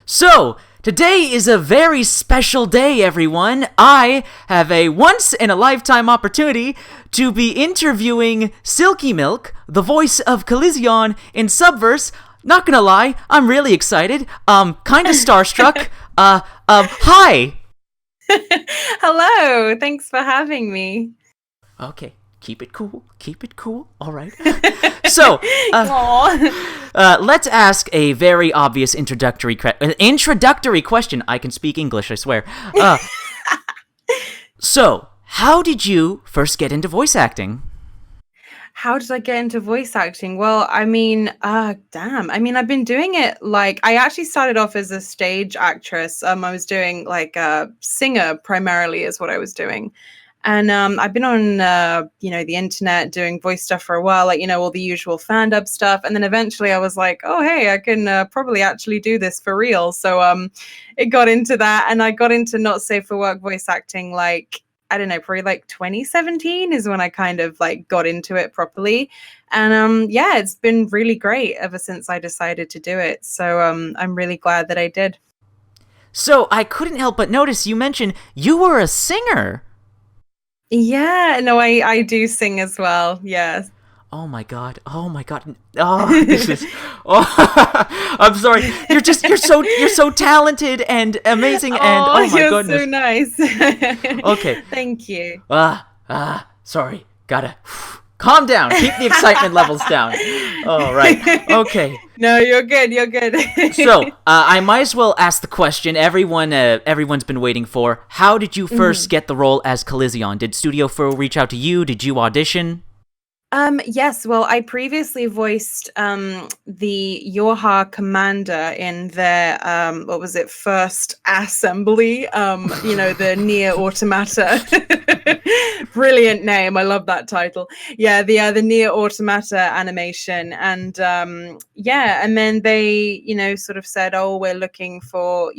So, today is a very special day, everyone. I have a once-in-a-lifetime opportunity to be interviewing SilkyMilk, the voice of Killision in Subverse. Not gonna lie, I'm really excited. Kinda starstruck. Hi! Hello, thanks for having me. Okay, keep it cool, alright. So, let's ask a very obvious introductory question. I can speak English, I swear. So, how did you first get into voice acting? How did I get into voice acting? Well, I've been doing it I actually started off as a stage actress. I was doing a singer primarily is what I was doing. And I've been on, the internet doing voice stuff for a while, all the usual fan-dub stuff. And then eventually I was like, oh, hey, I can probably actually do this for real. So it got into that. And I got into not safe for work voice acting, I don't know, probably 2017 is when I kind of got into it properly. And it's been really great ever since I decided to do it. So I'm really glad that I did. So, I couldn't help but notice you mentioned you were a singer. Yeah, no, I do sing as well. Yes. Oh my god. Oh, this is I'm sorry. You're so talented and amazing and oh my you're goodness. so nice. Okay. Thank you. Sorry. Gotta calm down. Keep the excitement levels down. All right. Okay. No, you're good. So, I might as well ask the question everyone's been waiting for. How did you first get the role as Killision? Did Studio 4 reach out to you? Did you audition? Yes, well, I previously voiced the Yorha commander in their first assembly, the Near Automata. Brilliant name. I love that title. Yeah, the Near Automata animation. And and then they, sort of said, oh, we're looking for,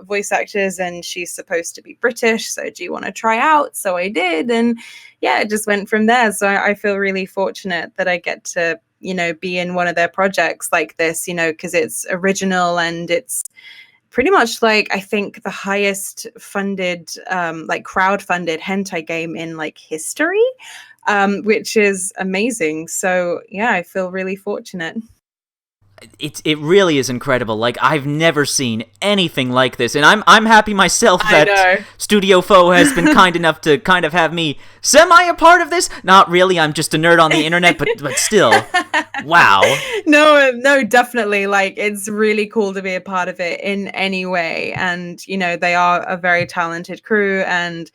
voice actors and she's supposed to be British, so do you want to try out? So I did, and yeah, it just went from there. So I feel really fortunate that I get to, be in one of their projects like this, because it's original and it's pretty much I think the highest funded, crowd-funded hentai game in history, which is amazing. So yeah, I feel really fortunate. It really is incredible. I've never seen anything like this, and I'm happy myself that Studio Foe has been kind enough to kind of have me semi a part of this. Not really. I'm just a nerd on the internet, but still, wow. No, definitely. It's really cool to be a part of it in any way, and they are a very talented crew, and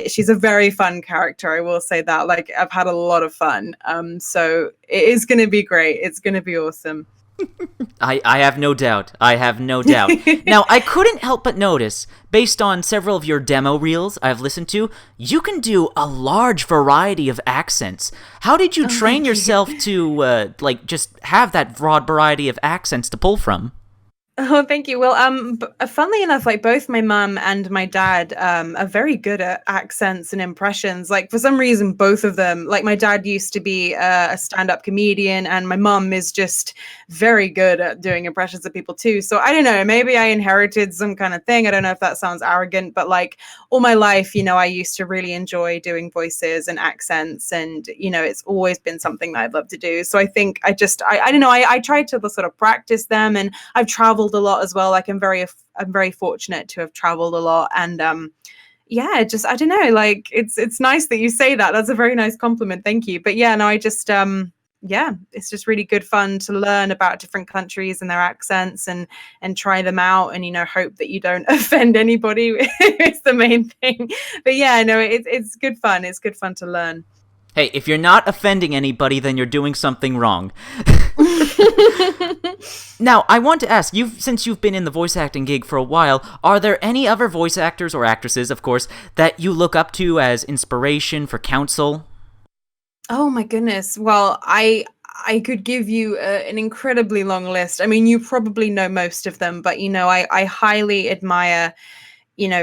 she's a very fun character. I will say that. I've had a lot of fun. So it is going to be great. It's going to be awesome. I have no doubt. Now, I couldn't help but notice, based on several of your demo reels I've listened to, you can do a large variety of accents. How did you train yourself to, just have that broad variety of accents to pull from? Oh, thank you. Well, funnily enough, both my mum and my dad are very good at accents and impressions. For some reason, both of them. My dad used to be a stand-up comedian, and my mum is just very good at doing impressions of people too. So I don't know. Maybe I inherited some kind of thing. I don't know if that sounds arrogant, but all my life, I used to really enjoy doing voices and accents, and it's always been something that I'd love to do. So I think I don't know. I tried to sort of practice them, and I've traveled a lot as well. I'm very fortunate to have traveled a lot, and I don't know, it's nice that you say that. That's a very nice compliment. Thank you. But yeah, no, I just it's just really good fun to learn about different countries and their accents and try them out, and hope that you don't offend anybody. It's the main thing. But yeah, no, it's good fun. It's good fun to learn. Hey, if you're not offending anybody, then you're doing something wrong. Now, I want to ask, since you've been in the voice acting gig for a while, are there any other voice actors or actresses, of course, that you look up to as inspiration for counsel? Oh my goodness. Well, I could give you an incredibly long list. I mean, you probably know most of them, but I highly admire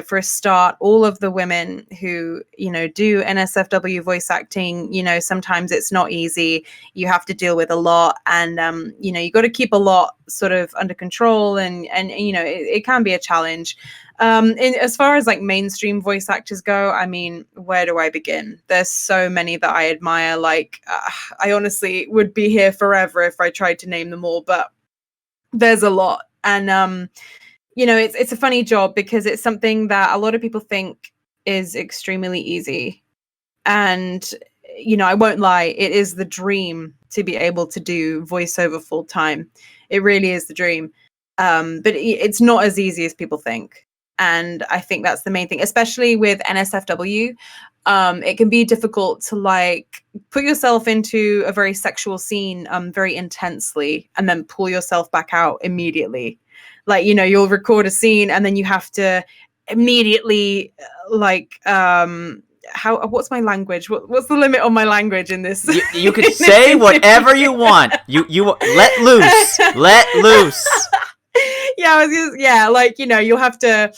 for a start, all of the women who, do NSFW voice acting, sometimes it's not easy. You have to deal with a lot, and, you got to keep a lot sort of under control, and it can be a challenge. As far as like mainstream voice actors go, I mean, where do I begin? There's so many that I admire. Like, I honestly would be here forever if I tried to name them all, but there's a lot. And, it's a funny job because it's something that a lot of people think is extremely easy. And, I won't lie, it is the dream to be able to do voiceover full time. It really is the dream. But it's not as easy as people think. And I think that's the main thing, especially with NSFW. It can be difficult to like put yourself into a very sexual scene very intensely and then pull yourself back out immediately. Like, you'll record a scene and then you have to immediately what's my language? What's the limit on my language in this? You could say whatever you want. You let loose. Let loose. You'll have to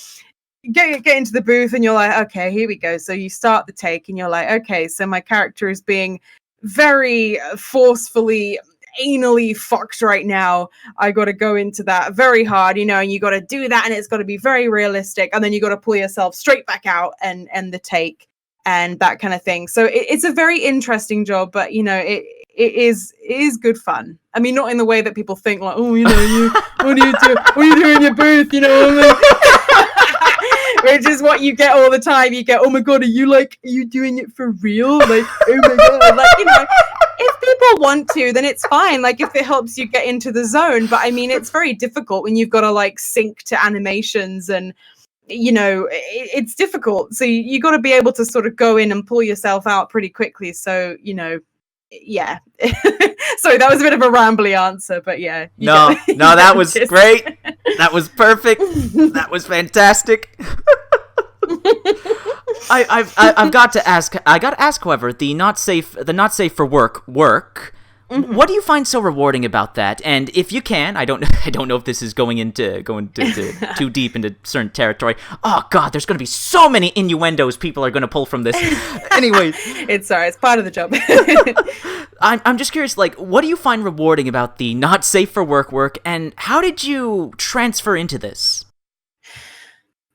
get into the booth and you're like, okay, here we go. So you start the take and you're like, okay, so my character is being very forcefully anally fucked right now. I got to go into that very hard, and you got to do that, and it's got to be very realistic, and then you got to pull yourself straight back out and end the take and that kind of thing. So it's a very interesting job, but it is good fun. I mean, not in the way that people think like, oh, what do you do in your booth, which is what you get all the time. You get, oh my god, are you doing it for real? Like, oh my god, like, if people want to, then it's fine. Like, if it helps you get into the zone. But I mean, it's very difficult when you've got to like sync to animations, and it's difficult. So you got to be able to sort of go in and pull yourself out pretty quickly. So yeah. Sorry, that was a bit of a rambly answer, but yeah. No, that was great. That was perfect. That was fantastic. I've got to ask. However, the not safe for work. Mm-hmm. What do you find so rewarding about that? And if you can, I don't know if this is going to too deep into certain territory. Oh God, there's going to be so many innuendos people are going to pull from this. Anyway, it's part of the job. I'm just curious, like, what do you find rewarding about the not safe for work, and how did you transfer into this?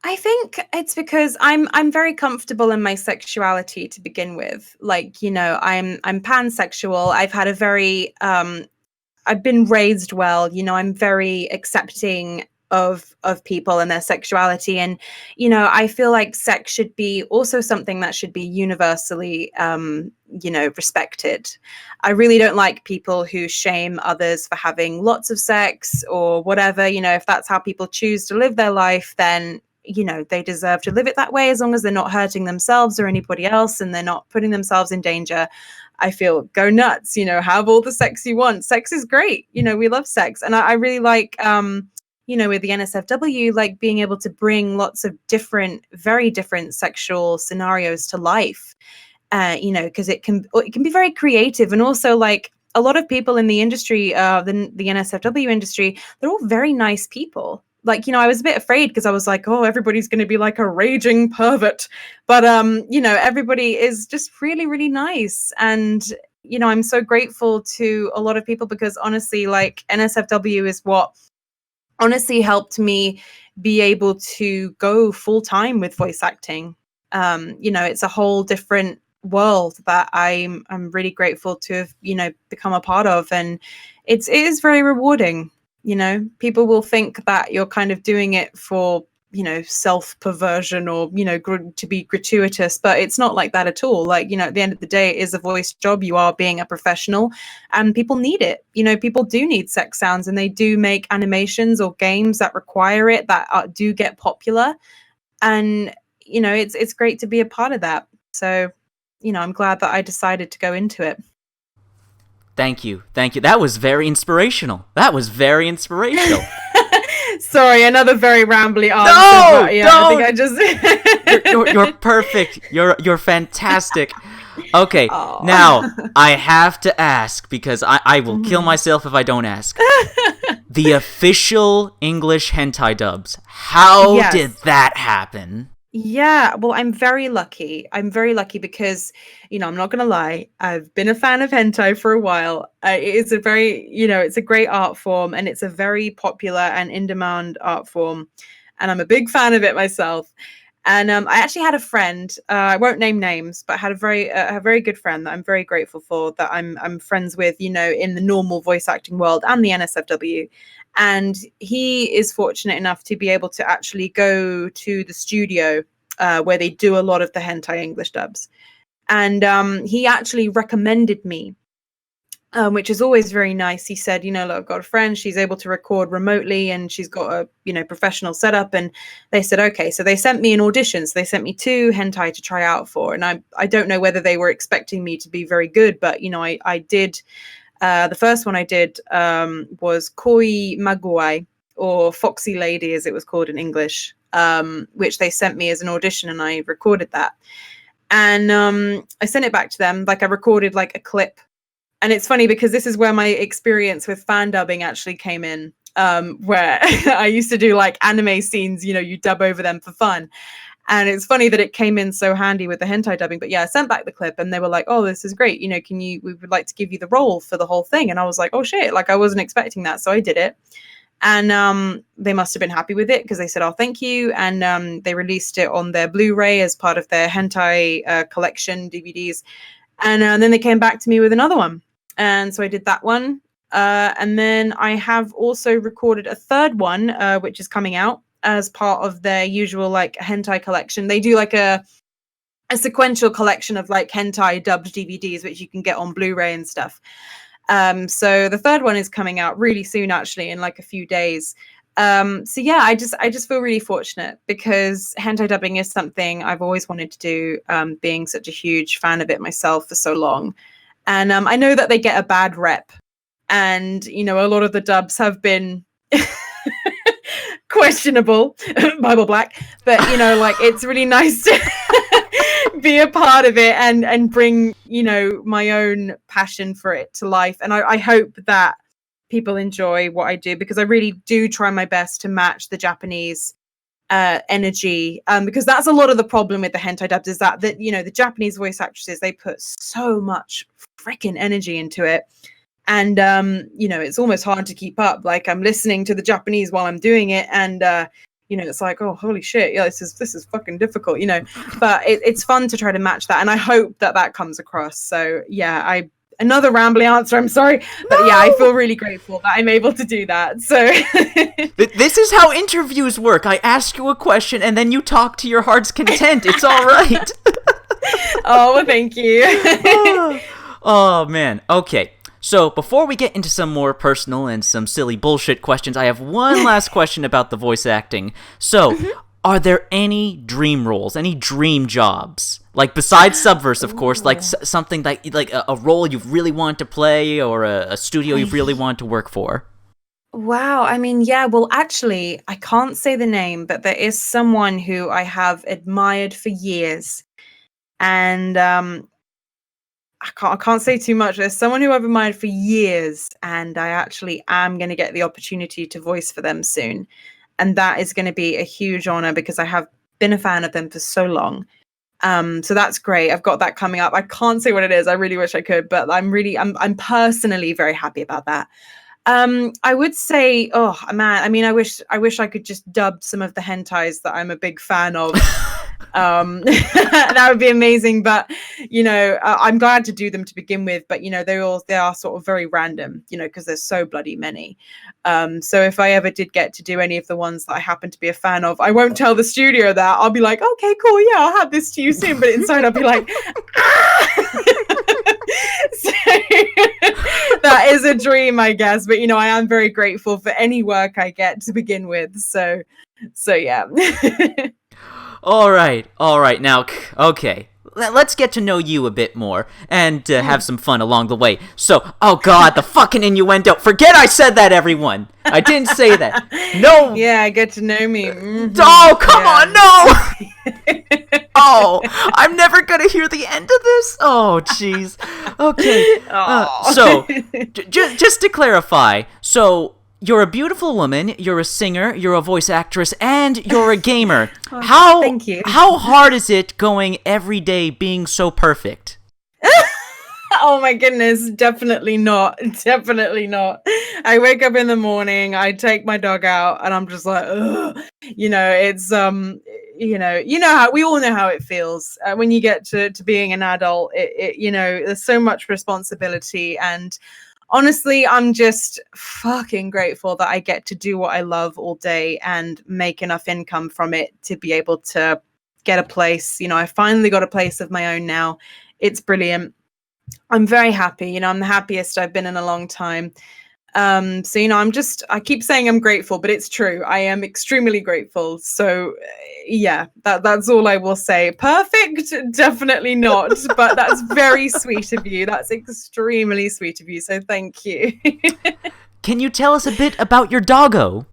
I think it's because I'm very comfortable in my sexuality to begin with. Like, I'm pansexual. I've had a very I've been raised well. I'm very accepting of people and their sexuality, and I feel like sex should be also something that should be universally respected. I really don't like people who shame others for having lots of sex or whatever. If that's how people choose to live their life, then they deserve to live it that way, as long as they're not hurting themselves or anybody else and they're not putting themselves in danger. I feel go nuts, have all the sex you want. Sex is great. We love sex. And I really like, with the NSFW, like being able to bring lots of very different sexual scenarios to life, because it can be very creative. And also, like, a lot of people in the industry, the NSFW industry, they're all very nice people. Like, I was a bit afraid because I was like, oh, everybody's going to be like a raging pervert. But, everybody is just really, really nice. And, I'm so grateful to a lot of people because honestly, like, NSFW is what honestly helped me be able to go full time with voice acting. It's a whole different world that I'm really grateful to have, become a part of. And it is very rewarding. People will think that you're kind of doing it for, self-perversion or, to be gratuitous, but it's not like that at all. Like, at the end of the day, it is a voice job. You are being a professional and people need it. People do need sex sounds, and they do make animations or games that require it, that do get popular. And, it's great to be a part of that. So, I'm glad that I decided to go into it. Thank you. That was very inspirational. Sorry, another very rambly answer. No, but yeah, don't. I think I just. You're perfect. You're fantastic. Okay, Aw. now I have to ask because I will kill myself if I don't ask. The official English hentai dubs. How Yes. did that happen? Yeah, well, I'm very lucky. I'm very lucky because, I'm not gonna lie, I've been a fan of hentai for a while. It is a very, it's a great art form, and it's a very popular and in-demand art form, and I'm a big fan of it myself. And I actually had a friend. I won't name names, but I had a very good friend that I'm very grateful for. That I'm friends with, in the normal voice acting world and the NSFW. And he is fortunate enough to be able to actually go to the studio where they do a lot of the hentai English dubs. And he actually recommended me, which is always very nice. He said, look, I've got a friend, she's able to record remotely and she's got a, professional setup. And they said, okay. So they sent me an audition. So they sent me 2 hentai to try out for. And I don't know whether they were expecting me to be very good, but, I did. The first one I did was Koi Maguai, or Foxy Lady, as it was called in English, which they sent me as an audition, and I recorded that. And I sent it back to them. Like, I recorded like a clip. And it's funny because this is where my experience with fan dubbing actually came in, where I used to do like anime scenes, you dub over them for fun. And it's funny that it came in so handy with the hentai dubbing. But yeah, I sent back the clip and they were like, oh, this is great. We would like to give you the role for the whole thing. And I was like, oh shit, like I wasn't expecting that. So I did it. And they must have been happy with it because they said, oh, thank you. And they released it on their Blu-ray as part of their hentai collection DVDs. And then they came back to me with another one. And so I did that one. And then I have also recorded a third one, which is coming out as part of their usual like hentai collection. They do like a sequential collection of like hentai dubbed DVDs, which you can get on Blu-ray and stuff. So the third one is coming out really soon, actually, in like a few days. So yeah, I just feel really fortunate because hentai dubbing is something I've always wanted to do, being such a huge fan of it myself for so long. And I know that they get a bad rep, and a lot of the dubs have been questionable, Bible Black, but like it's really nice to be a part of it and bring my own passion for it to life. And I hope that people enjoy what I do, because I really do try my best to match the Japanese energy, because that's a lot of the problem with the hentai dubs, is that the Japanese voice actresses, they put so much freaking energy into it. And it's almost hard to keep up. Like, I'm listening to the Japanese while I'm doing it, and it's like, oh, holy shit, yeah, this is fucking difficult, but it's fun to try to match that, and I hope that comes across. So yeah, another rambly answer, I'm sorry, but yeah, I feel really grateful that I'm able to do that. So this is how interviews work. I ask you a question and then you talk to your heart's content. It's all right. Oh, well, thank you. Oh man. Okay. So, before we get into some more personal and some silly bullshit questions, I have one last question about the voice acting. So, are there any dream roles, any dream jobs? Like, besides Subverse, of course, like something like a role you've really wanted to play, or a studio you've really wanted to work for? Wow. I mean, yeah, well, actually, I can't say the name, but there is someone who I have admired for years. And I can't say too much. There's someone who I've admired for years, and I actually am going to get the opportunity to voice for them soon. And that is going to be a huge honor because I have been a fan of them for so long. So that's great. I've got that coming up. I can't say what it is. I really wish I could, but I'm personally very happy about that. I would say, oh man, I mean, I wish I could just dub some of the hentais that I'm a big fan of. That would be amazing, but I'm glad to do them to begin with, but they are sort of very random, because there's so bloody many. So if I ever did get to do any of the ones that I happen to be a fan of, I won't tell the studio that. I'll be like, okay, cool, yeah, I'll have this to you soon, but inside I'll be like, ah! So, that is a dream, I guess, but I am very grateful for any work I get to begin with. So yeah. All right. Now, okay. let's get to know you a bit more and have some fun along the way. So, oh god, the fucking innuendo. Forget I said that, everyone. I didn't say that. No. Yeah, get to know me. Mm-hmm. Oh, come on, no. Oh, I'm never gonna hear the end of this. Oh, jeez. Okay. So, just to clarify, so you're a beautiful woman, you're a singer, you're a voice actress, and you're a gamer. Thank you. How hard is it going every day being so perfect? Oh my goodness, definitely not. Definitely not. I wake up in the morning, I take my dog out, and I'm just like, ugh. It's how we all know how it feels when you get to being an adult. There's so much responsibility, and honestly, I'm just fucking grateful that I get to do what I love all day and make enough income from it to be able to get a place. I finally got a place of my own now. It's brilliant. I'm very happy. I'm the happiest I've been in a long time. I keep saying I'm grateful, but it's true. I am extremely grateful. So yeah, that's all I will say. Perfect? Definitely not, but that's very sweet of you. That's extremely sweet of you. So thank you. Can you tell us a bit about your doggo?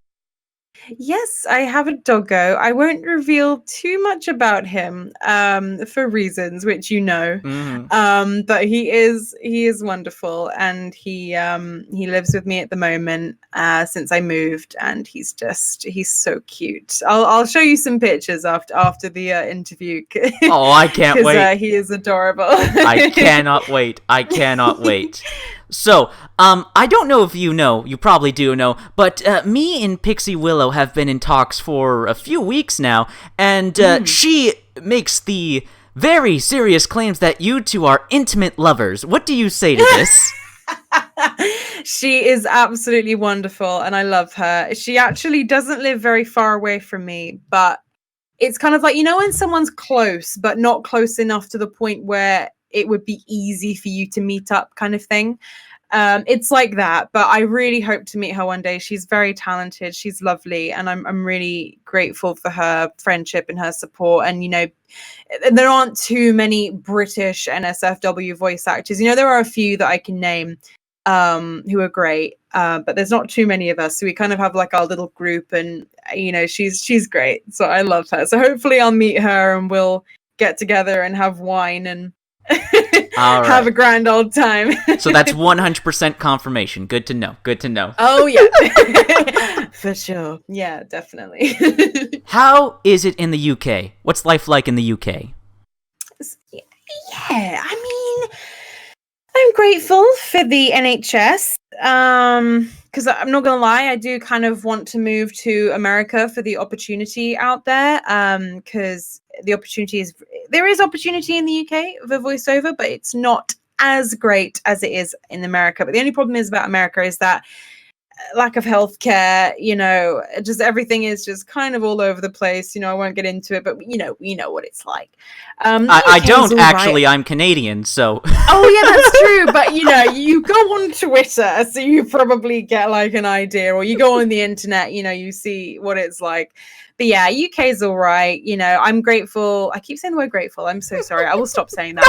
Yes, I have a doggo. I won't reveal too much about him for reasons which Mm-hmm. but he is wonderful, and he lives with me at the moment since I moved, and he's so cute. I'll show you some pictures after the interview. Oh, I can't wait. He is adorable. I cannot wait. I cannot wait. So, I don't know if you know, you probably do know, but me and Pixie Willow have been in talks for a few weeks now, and she makes the very serious claims that you two are intimate lovers. What do you say to this? She is absolutely wonderful, and I love her. She actually doesn't live very far away from me, but it's kind of like, when someone's close, but not close enough to the point where it would be easy for you to meet up, kind of thing. It's like that, but I really hope to meet her one day. She's very talented, she's lovely, and I'm really grateful for her friendship and her support. And there aren't too many British NSFW voice actors. There are a few that I can name who are great, but there's not too many of us, so we kind of have like our little group, and she's great, so I love her. So hopefully I'll meet her and we'll get together and have wine and All right. Have a grand old time. So that's 100% confirmation. Good to know. Good to know. Oh, yeah. For sure. Yeah, definitely. How is it in the UK? What's life like in the UK? Yeah, I mean, I'm grateful for the NHS. Because I'm not gonna lie, I do kind of want to move to America for the opportunity out there. Because there is opportunity in the UK for voiceover, but it's not as great as it is in America. But the only problem is about America is that lack of healthcare, just everything is just kind of all over the place. I won't get into it, but we know what it's like. I don't actually. Right. I'm Canadian, so. Oh yeah, that's true. But you go on Twitter, so you probably get like an idea, or you go on the internet, you see what it's like. But yeah, UK's all right. I'm grateful. I keep saying the word grateful. I'm so sorry. I will stop saying that.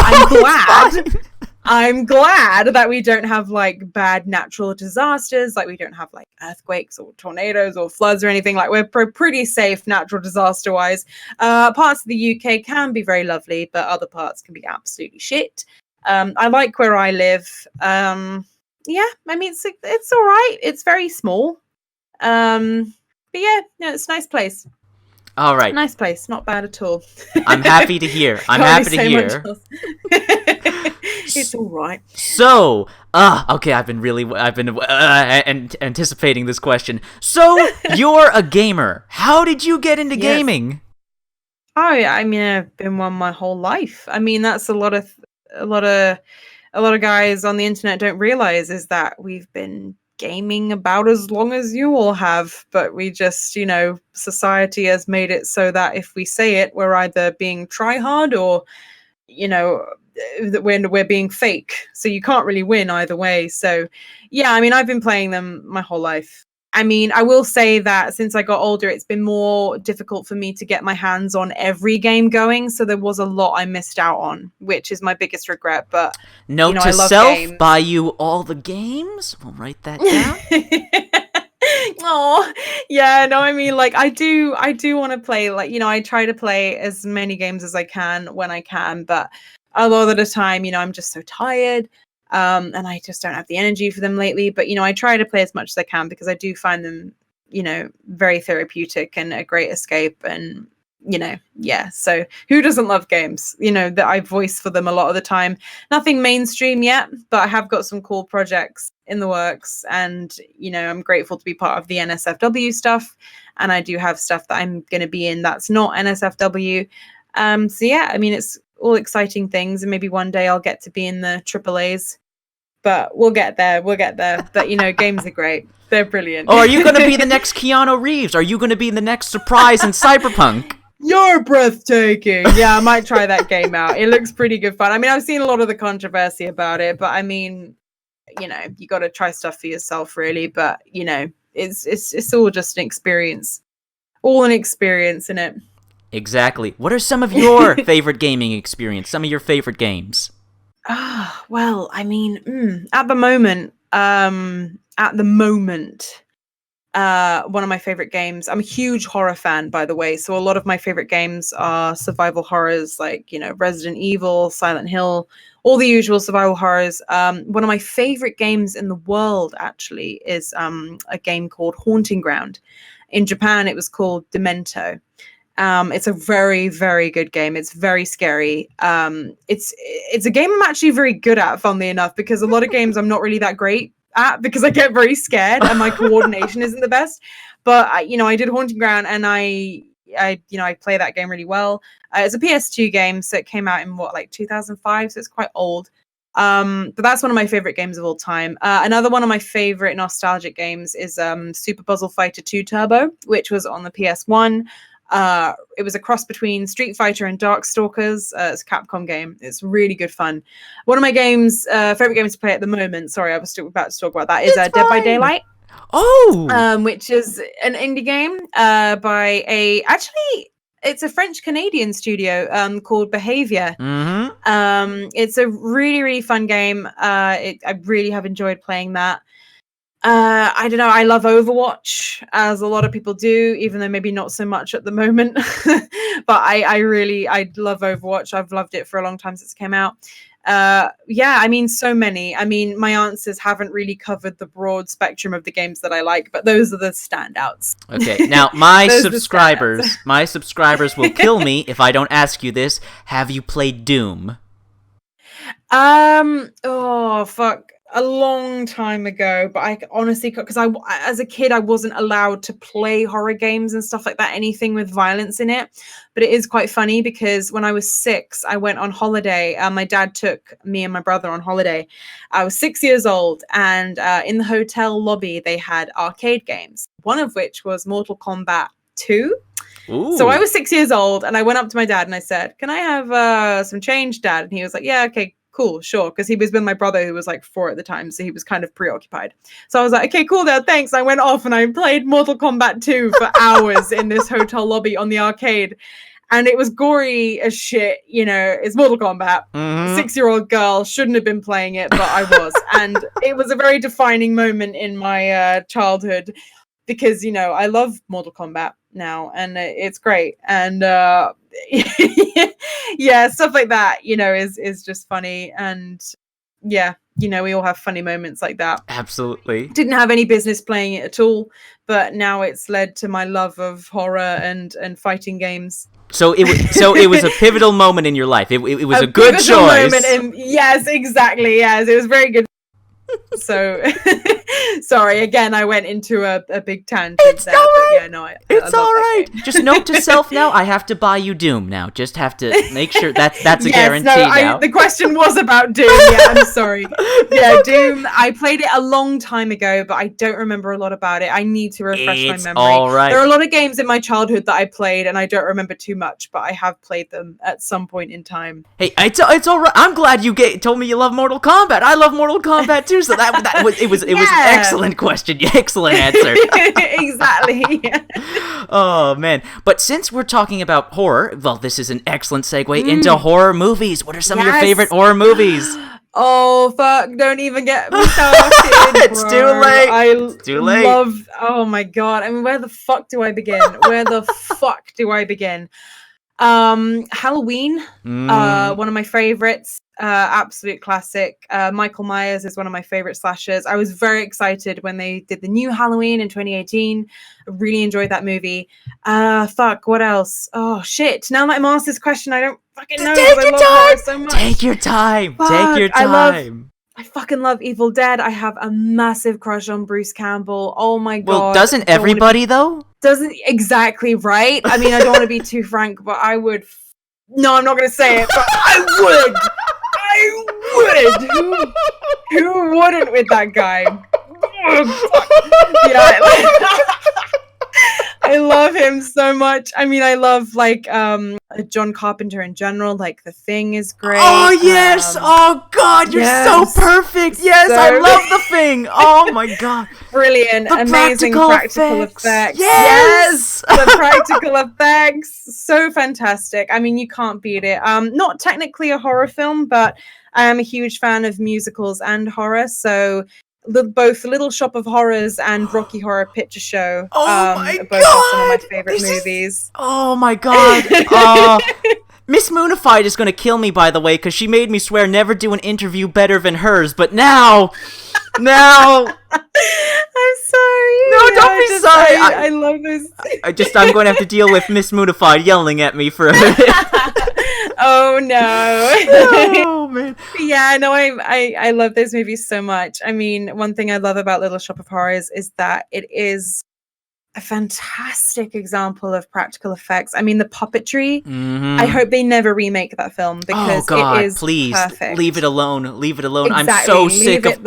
I'm glad that we don't have like bad natural disasters, like we don't have like earthquakes or tornadoes or floods or anything. Like we're pretty safe natural disaster wise. Parts of the UK can be very lovely, but other parts can be absolutely shit. I like where I live. Yeah, I mean it's all right. It's very small. But yeah, no, it's a nice place. All right. Nice place. Not bad at all. I'm happy to hear. It's all right. So, okay, I've been anticipating this question. So, you're a gamer. How did you get into gaming? Oh, yeah, I mean, I've been one my whole life. I mean, that's a lot of guys on the internet don't realize is that we've been gaming about as long as you all have, but we just, society has made it so that if we say it, we're either being try hard or, that we're being fake. So you can't really win either way. So yeah, I mean, I've been playing them my whole life. I mean, I will say that since I got older, it's been more difficult for me to get my hands on every game going. So there was a lot I missed out on, which is my biggest regret. But Note I to love self: games. buy you all the games. We'll write that down. Oh, yeah, no, I mean, like, I do want to play, like, I try to play as many games as I can when I can, but a lot of the time, I'm just so tired, and I just don't have the energy for them lately. But, I try to play as much as I can because I do find them, very therapeutic and a great escape. And, yeah, so who doesn't love games, that I voice for them a lot of the time. Nothing mainstream yet, but I have got some cool projects in the works, and I'm grateful to be part of the NSFW stuff, and I do have stuff that I'm going to be in that's not NSFW. So yeah, I mean, it's all exciting things, and maybe one day I'll get to be in the AAAs, but we'll get there. But games are great. They're brilliant. Or are you going to be the next Keanu Reeves? Are you going to be the next surprise in Cyberpunk? You're breathtaking. Yeah, I might try that game out. It looks pretty good fun. I mean, I've seen a lot of the controversy about it, but I mean, you got to try stuff for yourself, really. But it's all just an experience, an experience in it. Exactly. What are some of your favorite gaming experience? Some of your favorite games? Well, I mean, at the moment, one of my favorite games. I'm a huge horror fan, by the way. So a lot of my favorite games are survival horrors, like, Resident Evil, Silent Hill, all the usual survival horrors. One of my favorite games in the world, actually, is a game called Haunting Ground. In Japan, it was called Demento. It's a very, very good game. It's very scary. It's a game I'm actually very good at, funnily enough, because a lot of games I'm not really that great at because I get very scared and my coordination isn't the best. But I did Haunting Ground, and I play that game really well. It's a PS2 game, so it came out in 2005, so it's quite old. But that's one of my favorite games of all time. Another one of my favorite nostalgic games is Super Puzzle Fighter 2 Turbo, which was on the PS1. It was a cross between Street Fighter and Darkstalkers. It's a Capcom game. It's really good fun. One of my favorite games to play at the moment, sorry, I was still about to talk about that, is Dead by Daylight. Oh! Which is an indie game by it's a French-Canadian studio called Behavior. Mm-hmm. It's a really, really fun game. I really have enjoyed playing that. I don't know. I love Overwatch, as a lot of people do, even though maybe not so much at the moment. But I love Overwatch. I've loved it for a long time since it came out. Yeah, I mean, so many. I mean, my answers haven't really covered the broad spectrum of the games that I like, but those are the standouts. Okay, now my subscribers will kill me if I don't ask you this. Have you played Doom? Oh fuck. A long time ago, but I honestly, because as a kid, I wasn't allowed to play horror games and stuff like that, anything with violence in it. But it is quite funny because when I was 6, I went on holiday. My dad took me and my brother on holiday. I was 6 years old, and in the hotel lobby, they had arcade games, one of which was Mortal Kombat 2. Ooh. So I was 6 years old, and I went up to my dad and I said, "Can I have some change, Dad?" And he was like, "Yeah, okay, cool, sure," because he was with my brother, who was like 4 at the time, so he was kind of preoccupied. So I was like, "Okay, cool, Dad, thanks." I went off and I played Mortal Kombat 2 for hours in this hotel lobby on the arcade, and it was gory as shit. It's Mortal Kombat. Mm-hmm. 6-year-old girl shouldn't have been playing it, but I was. And it was a very defining moment in my childhood because, I love Mortal Kombat now, and it's great. And yeah, stuff like that, is just funny. And yeah, we all have funny moments like that. Absolutely. Didn't have any business playing it at all, but now it's led to my love of horror and fighting games. So it was a pivotal moment in your life. It was a good choice. Yes, exactly. Yes, it was very good. So sorry, again, I went into a big tangent. It's there, all right. But yeah, no, it's all right. Just note to self now, I have to buy you Doom now. Just have to make sure that's a guarantee now. The question was about Doom. Yeah, I'm sorry. Yeah, Doom. I played it a long time ago, but I don't remember a lot about it. I need to refresh my memory. All right. There are a lot of games in my childhood that I played, and I don't remember too much, but I have played them at some point in time. Hey, it's all right. I'm glad you told me you love Mortal Kombat. I love Mortal Kombat too. So it was Excellent question. Excellent answer. Exactly. Oh, man. But since we're talking about horror, well, this is an excellent segue into horror movies. What are some of your favorite horror movies? Oh, fuck. Don't even get me started. It's too late. It's too late. Oh, my God. I mean, where the fuck do I begin? Halloween, one of my favorites, absolute classic. Michael Myers is one of my favorite slashers. I was very excited when they did the new Halloween in 2018. I really enjoyed that movie. What else? Oh, shit. Now that I'm asked this question, I don't fucking know. Take your time. So much. Take your time. Take your time. I fucking love Evil Dead. I have a massive crush on Bruce Campbell. Oh my God. Well, doesn't everybody though? Doesn't exactly, right? I mean, I don't want to be too frank, but I would. No, I'm not going to say it, but I would. Who wouldn't with that guy? I love him so much. I mean, I love like John Carpenter in general. Like The Thing is great. Oh yes! Oh God, you're so perfect. Yes, I love The Thing. Oh my God, brilliant, amazing practical effects. Yes, the practical effects, so fantastic. I mean, you can't beat it. Not technically a horror film, but I am a huge fan of musicals and horror. So both Little Shop of Horrors and Rocky Horror Picture Show. Oh my both God! are some of my favorite movies. Oh my God! Miss Moonified is gonna kill me, by the way, because she made me swear never do an interview better than hers. But now. I'm sorry. No, don't be sorry. I love this. I'm going to have to deal with Miss Moonified yelling at me for a minute. Oh no. Oh man. Yeah, no, I love those movies so much. I mean, one thing I love about Little Shop of Horrors is that it is a fantastic example of practical effects. I mean, the puppetry. Mm-hmm. I hope they never remake that film because it is please perfect. Leave it alone. Leave it alone. Exactly. I'm so sick of.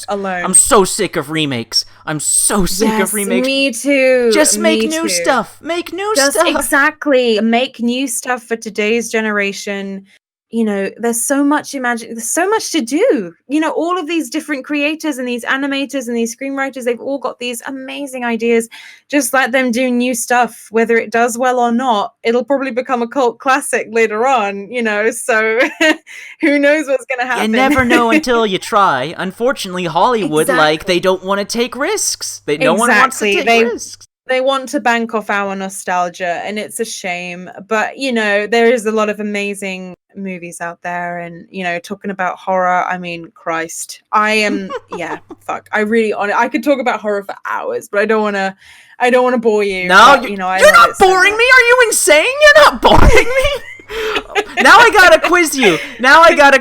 Alone. I'm so sick of remakes. I'm so sick of remakes. Me too. Just make new stuff. Make new stuff. Exactly. Make new stuff for today's generation. You know, there's so much there's so much to do. You know, all of these different creators and these animators and these screenwriters, they've all got these amazing ideas. Just let them do new stuff, whether it does well or not. It'll probably become a cult classic later on, you know, so who knows what's going to happen. You never know until you try. Unfortunately, Hollywood, they don't want to take risks. No one wants to take risks. They want to bank off our nostalgia, and it's a shame. But, you know, there is a lot of amazing movies out there. And, you know, talking about horror, I mean, Christ. I am, I could talk about horror for hours, but I don't want to bore you. No, but, you're not boring me. Are you insane? You're not boring me. Now I gotta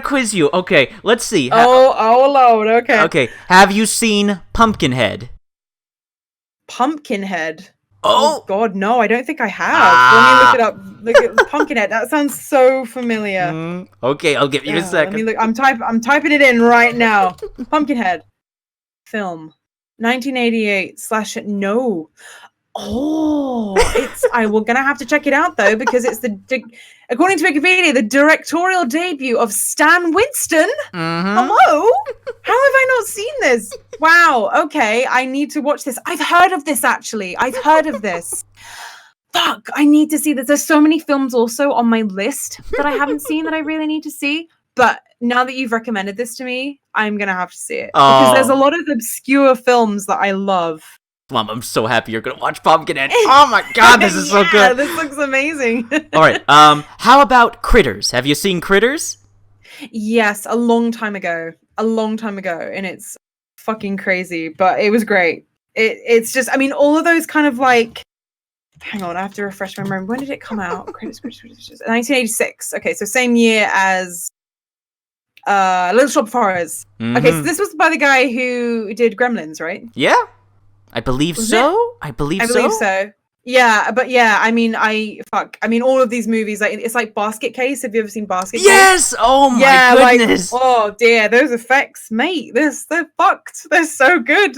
quiz you. Okay, let's see. Oh, Lord. Okay. Okay. Have you seen Pumpkinhead? Pumpkinhead. Oh God, no! I don't think I have. Let me look it up. Look at Pumpkinhead. That sounds so familiar. Okay, I'll give you a second. Let me look. I'm typing it in right now. Pumpkinhead film, 1988 / no. Oh, we're gonna have to check it out though because it's according to Wikipedia, the directorial debut of Stan Winston. Mm-hmm. Hello, how have I not seen this? Wow. Okay, I need to watch this. I've heard of this actually. Fuck, I need to see this. There's so many films also on my list that I haven't seen that I really need to see. But now that you've recommended this to me, I'm gonna have to see it because there's a lot of obscure films that I love. Mom, I'm so happy you're gonna watch Pumpkinhead. Oh my God, this is so good. This looks amazing. All right. How about Critters? Have you seen Critters? Yes, a long time ago, and it's fucking crazy, but it was great. It's just, I mean, all of those kind of like. Hang on, I have to refresh my memory. When did it come out? Critters, 1986. Okay, so same year as Little Shop of Horrors. Mm-hmm. Okay, so this was by the guy who did Gremlins, right? Yeah. I believe so. I believe so. Yeah, but yeah, I mean, all of these movies, like it's like Basket Case. Have you ever seen Basket Case? Yes! Oh my goodness. Like, oh dear, those effects, mate. They're fucked. They're so good.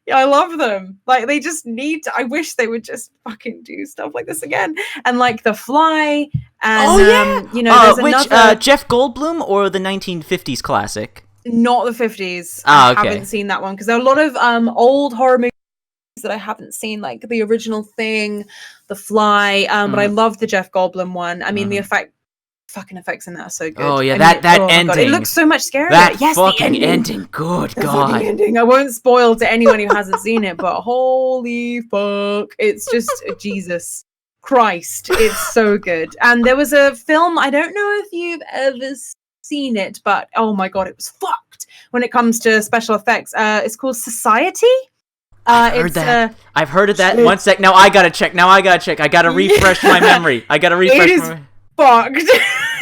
Yeah, I love them. Like they just need to, I wish they would just fucking do stuff like this again. And like The Fly and you know, there's which another Jeff Goldblum or the 1950s classic? Not the 50s. Ah, I okay. haven't seen that one because there are a lot of old horror movies that I haven't seen, like The Original Thing, The Fly. But I love the Jeff Goldblum one. I mean, the fucking effects in that are so good. Oh yeah, I that mean, ending. God, it looks so much scarier. That yes, fucking the ending. Good the God. fucking ending. I won't spoil to anyone who hasn't seen it, but holy fuck, it's just Jesus Christ, it's so good. And there was a film, I don't know if you've ever seen it, but oh my God, it was fucked when it comes to special effects. It's called Society. I've heard that. I've heard of that. Shit. One sec. Now I gotta check. I gotta refresh my memory. It is fucked.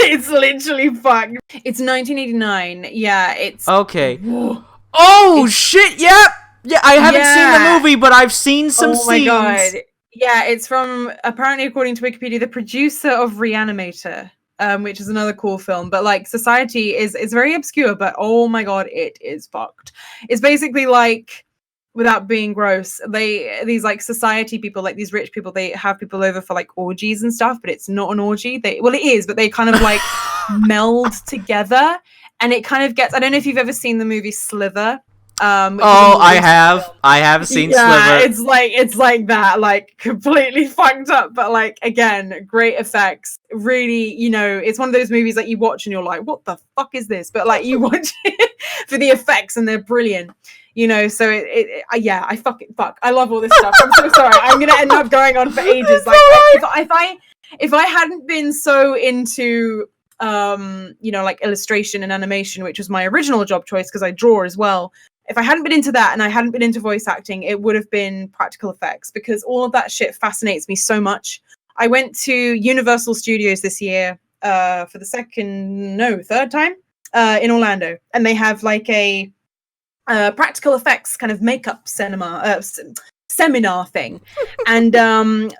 It's literally fucked. It's 1989. Yeah, it's okay. Whoa. Oh shit! Yep. Yeah, I haven't seen the movie, but I've seen some scenes. Oh my God. Yeah, it's from, apparently according to Wikipedia, the producer of Reanimator, which is another cool film. But like Society is very obscure, but oh my God, it is fucked. It's basically like, without being gross, these like society people, like these rich people, they have people over for like orgies and stuff, but it's not an orgy. Well, it is, but they kind of like meld together, and it kind of gets. I don't know if you've ever seen the movie Slither. I have seen Slither. It's like that, like completely fucked up, but like again, great effects. Really, it's one of those movies that you watch and you're like, what the fuck is this? But like you watch it for the effects and they're brilliant. So I fuck. I love all this stuff. I'm so sorry. I'm gonna end up going on for ages. Like if I hadn't been so into like illustration and animation, which was my original job choice because I draw as well. If I hadn't been into that and I hadn't been into voice acting, it would have been practical effects because all of that shit fascinates me so much. I went to Universal Studios this year for the third time in Orlando, and they have like a practical effects kind of makeup seminar thing, and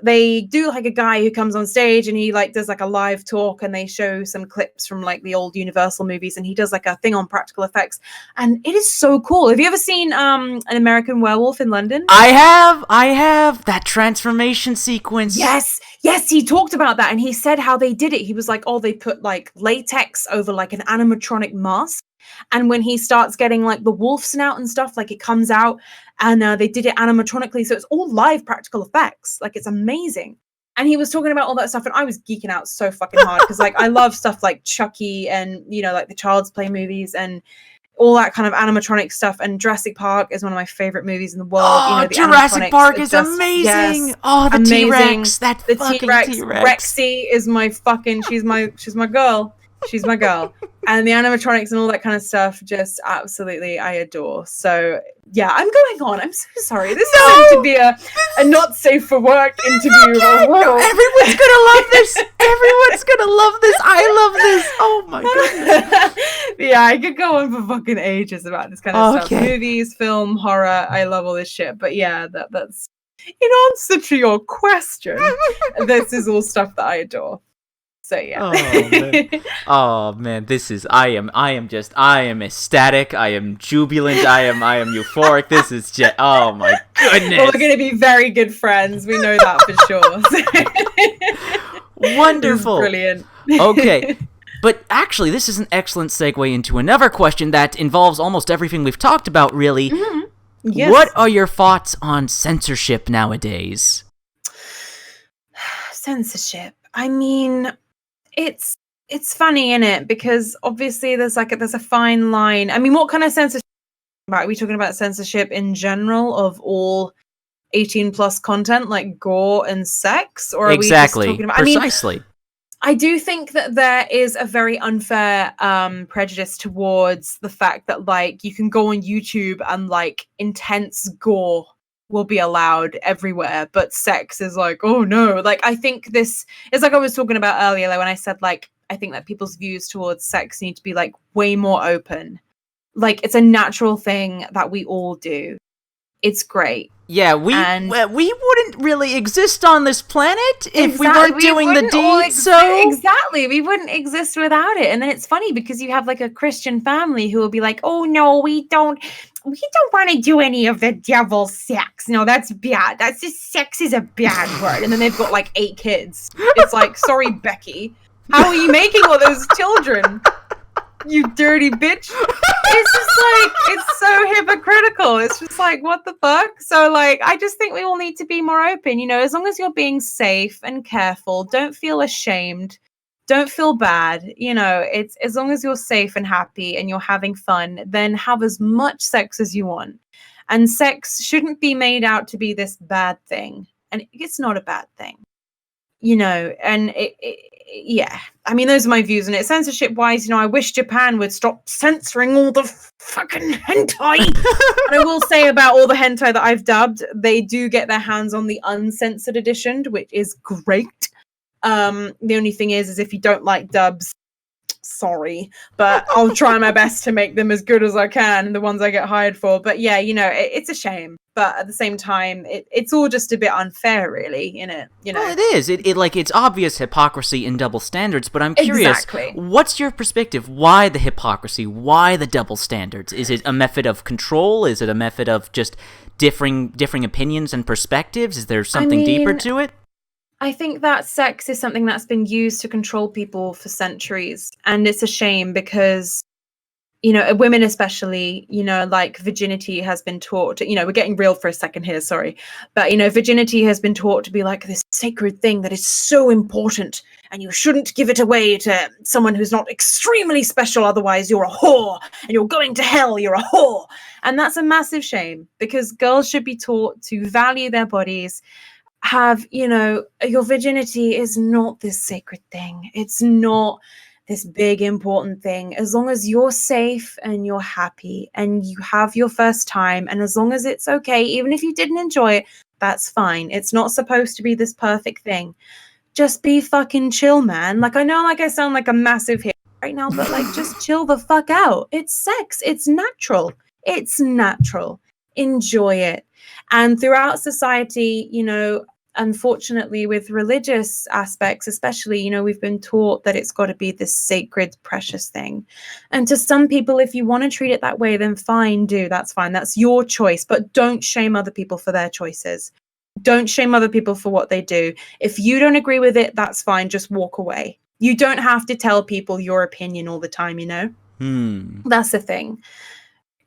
they do like a guy who comes on stage and he like does like a live talk, and they show some clips from like the old Universal movies, and he does like a thing on practical effects, and it is so cool. Have you ever seen An American Werewolf in London? I have that transformation sequence. Yes, he talked about that, and he said how they did it. He was like, they put like latex over like an animatronic mask, and when he starts getting like the wolf snout and stuff, like it comes out, and they did it animatronically, so it's all live practical effects. Like it's amazing. And he was talking about all that stuff, and I was geeking out so fucking hard because like I love stuff like Chucky and like the Child's Play movies and all that kind of animatronic stuff. And Jurassic Park is one of my favorite movies in the world. Oh, Jurassic Park is amazing. Yes, the amazing. T-Rex, the T-Rex. Rexy is my fucking. She's my girl. She's my girl. And the animatronics and all that kind of stuff, just absolutely, I adore. So yeah, I'm going on. I'm so sorry. This is going to be a not safe for work interview. No, everyone's gonna love this. Everyone's gonna love this. I love this. Oh my goodness. Yeah, I could go on for fucking ages about this kind of stuff. Movies, film, horror. I love all this shit. But yeah, that's in answer to your question. This is all stuff that I adore. So yeah. Oh man, this is I am ecstatic, I am jubilant, I am euphoric. This is just oh my goodness. Well, we're gonna be very good friends. We know that for sure. Wonderful. Brilliant. Okay. But actually, this is an excellent segue into another question that involves almost everything we've talked about, really. Mm-hmm. Yes. What are your thoughts on censorship nowadays? Censorship. I mean, it's funny, innit? Because obviously there's a fine line. I mean, what kind of censorship are we talking about? Censorship in general of all 18 plus content like gore and sex, or are exactly. we just talking about precisely? I do think that there is a very unfair prejudice towards the fact that like you can go on YouTube and like intense gore will be allowed everywhere, but sex is like, oh no. Like I think this is like I was talking about earlier, like when I said like I think that people's views towards sex need to be like way more open. Like it's a natural thing that we all do. It's great. Yeah, we wouldn't really exist on this planet if we weren't doing the deed. Exactly, we wouldn't exist without it. And then it's funny because you have like a Christian family who will be like, "Oh no, we don't want to do any of the devil sex. No, that's bad. That's just sex is a bad word." And then they've got like 8 kids. It's like, sorry, Becky, how are you making all those children? You dirty bitch. It's just like, it's so hypocritical. It's just like, what the fuck? So like, I just think we all need to be more open, you know, as long as you're being safe and careful, don't feel ashamed, don't feel bad, you know, it's as long as you're safe and happy and you're having fun, then have as much sex as you want. And sex shouldn't be made out to be this bad thing. And it's not a bad thing, you know, and yeah, I mean, those are my views on it. Censorship wise, you know, I wish Japan would stop censoring all the fucking hentai. And I will say about all the hentai that I've dubbed, they do get their hands on the uncensored edition, which is great. The only thing is if you don't like dubs, sorry, but I'll try my best to make them as good as I can, the ones I get hired for. But yeah, you know, it's a shame, but at the same time, it's all just a bit unfair, really, innit? You know, well, it is. It's obvious hypocrisy and double standards. But I'm curious, what's your perspective? Why the hypocrisy? Why the double standards? Is it a method of control? Is it a method of just differing opinions and perspectives? Is there something deeper to it? I think that sex is something that's been used to control people for centuries. And it's a shame because, you know, women especially, you know, like virginity has been taught, you know, we're getting real for a second here, sorry. But, you know, virginity has been taught to be like this sacred thing that is so important and you shouldn't give it away to someone who's not extremely special. Otherwise, you're a whore and you're going to hell. You're a whore. And that's a massive shame because girls should be taught to value their bodies, have, you know, your virginity is not this sacred thing. It's not this big important thing. As long as you're safe and you're happy and you have your first time, and as long as it's okay, even if you didn't enjoy it, that's fine. It's not supposed to be this perfect thing. Just be fucking chill, man. Like, I know, like, I sound like a massive hit right now, but like, just chill the fuck out. It's sex. It's natural. It's natural. Enjoy it. And throughout society, you know, unfortunately with religious aspects especially, you know, we've been taught that it's got to be this sacred, precious thing. And to some people, if you want to treat it that way, then fine, that's fine. That's your choice. But don't shame other people for their choices. Don't shame other people for what they do. If you don't agree with it, that's fine. Just walk away. You don't have to tell people your opinion all the time, you know? That's the thing.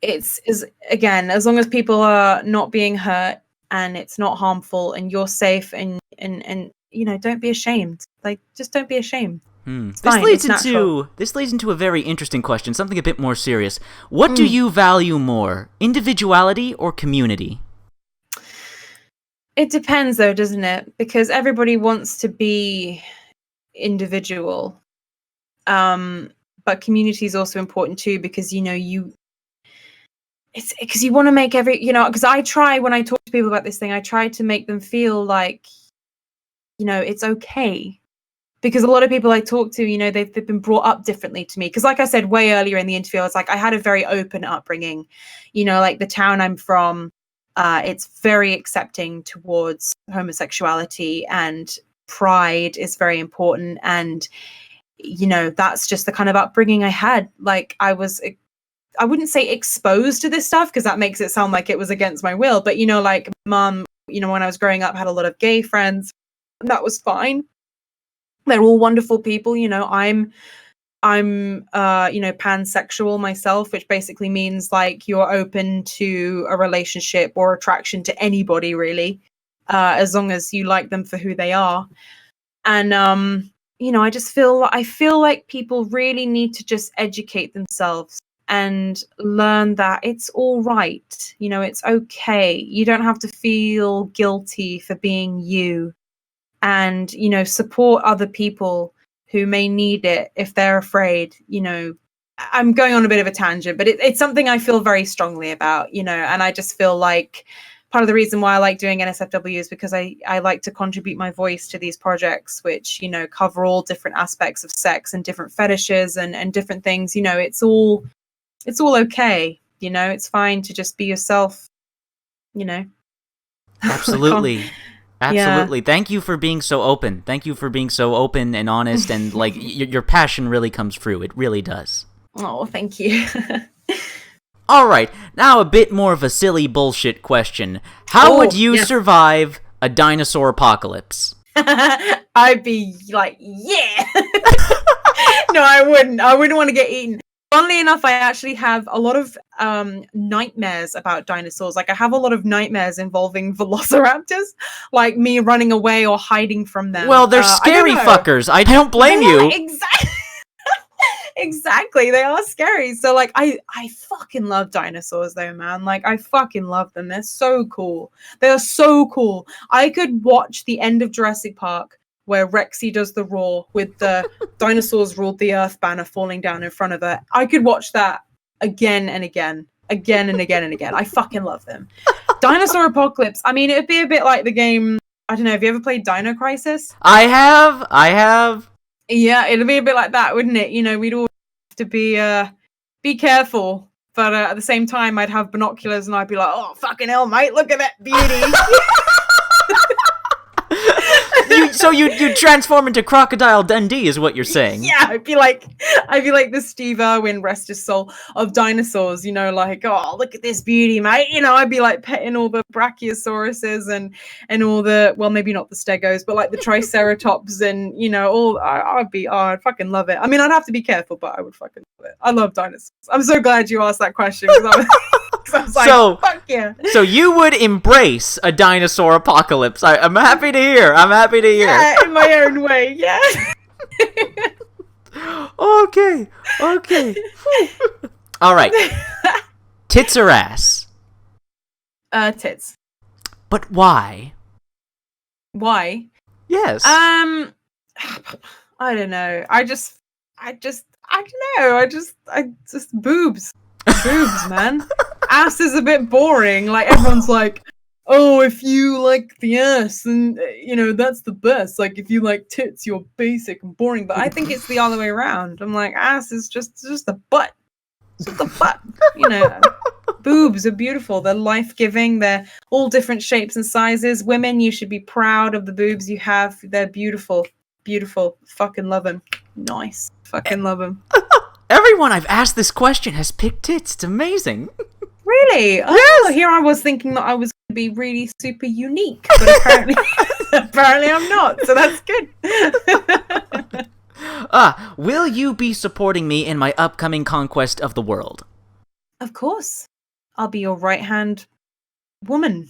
It's again, as long as people are not being hurt and it's not harmful and you're safe and you know, don't be ashamed. Like, just don't be ashamed. This leads into a very interesting question, something a bit more serious. What do you value more, individuality or community? It depends though, doesn't it? Because everybody wants to be individual. But community is also important too, because, you know, it's because you want to make you know, because I try, when I talk to people about this thing, I try to make them feel like, you know, it's okay. Because a lot of people I talk to, you know, they've been brought up differently to me. Because like I said way earlier in the interview, I was like, I had a very open upbringing. You know, like the town I'm from, it's very accepting towards homosexuality, and pride is very important. And, you know, that's just the kind of upbringing I had. Like, I wouldn't say exposed to this stuff because that makes it sound like it was against my will. But, you know, like mum, you know, when I was growing up, had a lot of gay friends. And that was fine. They're all wonderful people. You know, I'm you know, pansexual myself, which basically means like you're open to a relationship or attraction to anybody really, as long as you like them for who they are. And, you know, I feel like people really need to just educate themselves and learn that it's all right. You know, it's okay. You don't have to feel guilty for being you, and, you know, support other people who may need it if they're afraid. You know, I'm going on a bit of a tangent, but it's something I feel very strongly about, you know, and I just feel like part of the reason why I like doing NSFW is because I like to contribute my voice to these projects, which, you know, cover all different aspects of sex and different fetishes and different things. You know, it's all okay. You know, it's fine to just be yourself, you know. Absolutely. Absolutely. Yeah. Thank you for being so open. Thank you for being so open and honest, and like your passion really comes through. It really does. Oh, thank you. All right. Now a bit more of a silly bullshit question. How would you survive a dinosaur apocalypse? I'd be like, yeah. No, I wouldn't. I wouldn't want to get eaten. Funnily enough, I actually have a lot of nightmares about dinosaurs. Like, I have a lot of nightmares involving velociraptors, like me running away or hiding from them. Well, they're scary fuckers. I don't blame you. Exactly. Exactly. They are scary. So, like, I fucking love dinosaurs, though, man. Like, I fucking love them. They're so cool. They are so cool. I could watch the end of Jurassic Park where Rexy does the roar with the dinosaurs ruled the earth banner falling down in front of her. I could watch that again and again. Again and again and again. I fucking love them. Dinosaur Apocalypse. I mean, it'd be a bit like the game... I don't know. Have you ever played Dino Crisis? I have. Yeah, it'd be a bit like that, wouldn't it? You know, we'd all have to be careful. But at the same time, I'd have binoculars and I'd be like, oh, fucking hell, mate, look at that beauty. So you'd transform into Crocodile Dundee, is what you're saying? Yeah, I'd be like the Steve Irwin, rest his soul, of dinosaurs. You know, like, oh, look at this beauty, mate. You know, I'd be like petting all the Brachiosauruses and all the, well, maybe not the Stegos, but like the Triceratops and, you know, all. I'd fucking love it. I mean, I'd have to be careful, but I would fucking love it. I love dinosaurs. I'm so glad you asked that question because I was like, fuck yeah. So you would embrace a dinosaur apocalypse. I'm happy to hear. Yeah, in my own way, yeah. Okay. All right. Tits or ass? Tits. But why? Why? Yes. I don't know. I just boobs. Boobs, man. Ass is a bit boring. Like, everyone's like, oh, if you like the ass, then, you know, that's the best. Like, if you like tits, you're basic and boring. But I think it's the other way around. I'm like, ass is just the butt. It's just the butt. You know, boobs are beautiful. They're life-giving. They're all different shapes and sizes. Women, you should be proud of the boobs you have. They're beautiful. Beautiful. Fucking love them. Nice. Fucking love them. Everyone I've asked this question has picked tits. It's amazing. Really? Oh, here I was thinking that I was going to be really super unique, but apparently I'm not, so that's good. Will you be supporting me in my upcoming conquest of the world? Of course. I'll be your right-hand woman.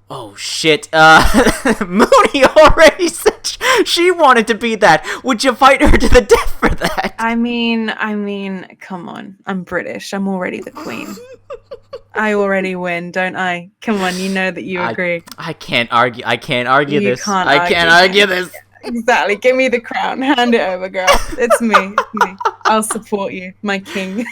Oh, shit. Mooney already said she wanted to be that. Would you fight her to the death for that? I mean, come on. I'm British. I'm already the queen. I already win, don't I? Come on, you know that you agree. I can't argue. I can't argue this. I can't argue this. Exactly. Give me the crown. Hand it over, girl. It's me. It's me. I'll support you, my king.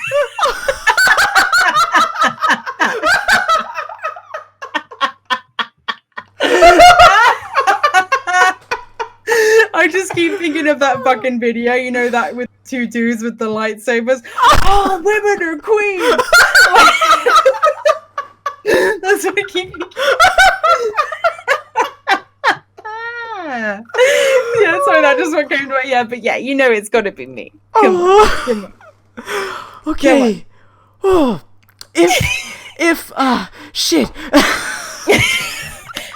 I just keep thinking of that fucking video, you know, that with two dudes with the lightsabers. Oh, women are queens! That's what I keep thinking. Yeah, sorry, that just what came to my... Yeah, but yeah, you know it's gotta be me. Come on. Okay. Oh, if shit.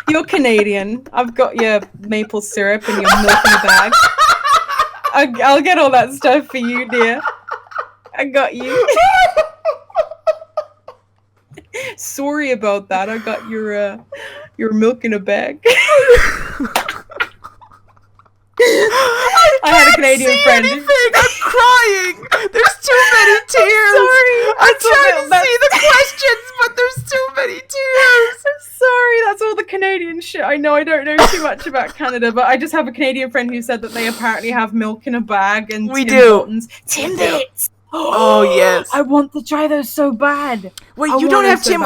You're Canadian. I've got your maple syrup and your milk in a bag. I'll get all that stuff for you, dear. I got you. Sorry about that. I got your milk in a bag. I had a Canadian friend. I'm crying. There's too many tears. I'm trying to see the questions, but there's too many tears. I'm sorry. That's all the Canadian shit. I know I don't know too much about Canada, but I just have a Canadian friend who said that they apparently have milk in a bag and we Tim do. Hortons. Timbits. Oh yes. I want to try those so bad. Wait, you don't have Tim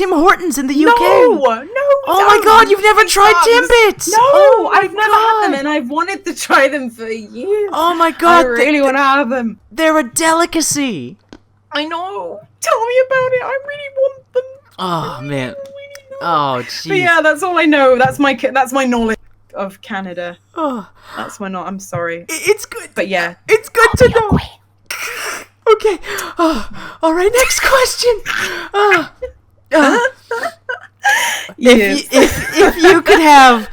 Hortons in the UK? No. Oh my god, you've never tried Timbits. No, I've never had them and I've wanted to try them for years. Oh my god. I really want to have them. They're a delicacy. I know. Tell me about it. I really want them. Oh man. Oh jeez. But yeah, that's all I know. That's my knowledge of Canada. Oh. That's my I'm sorry. It's good. But yeah. It's good to know. Okay. All right. Next question. Yes. If you could have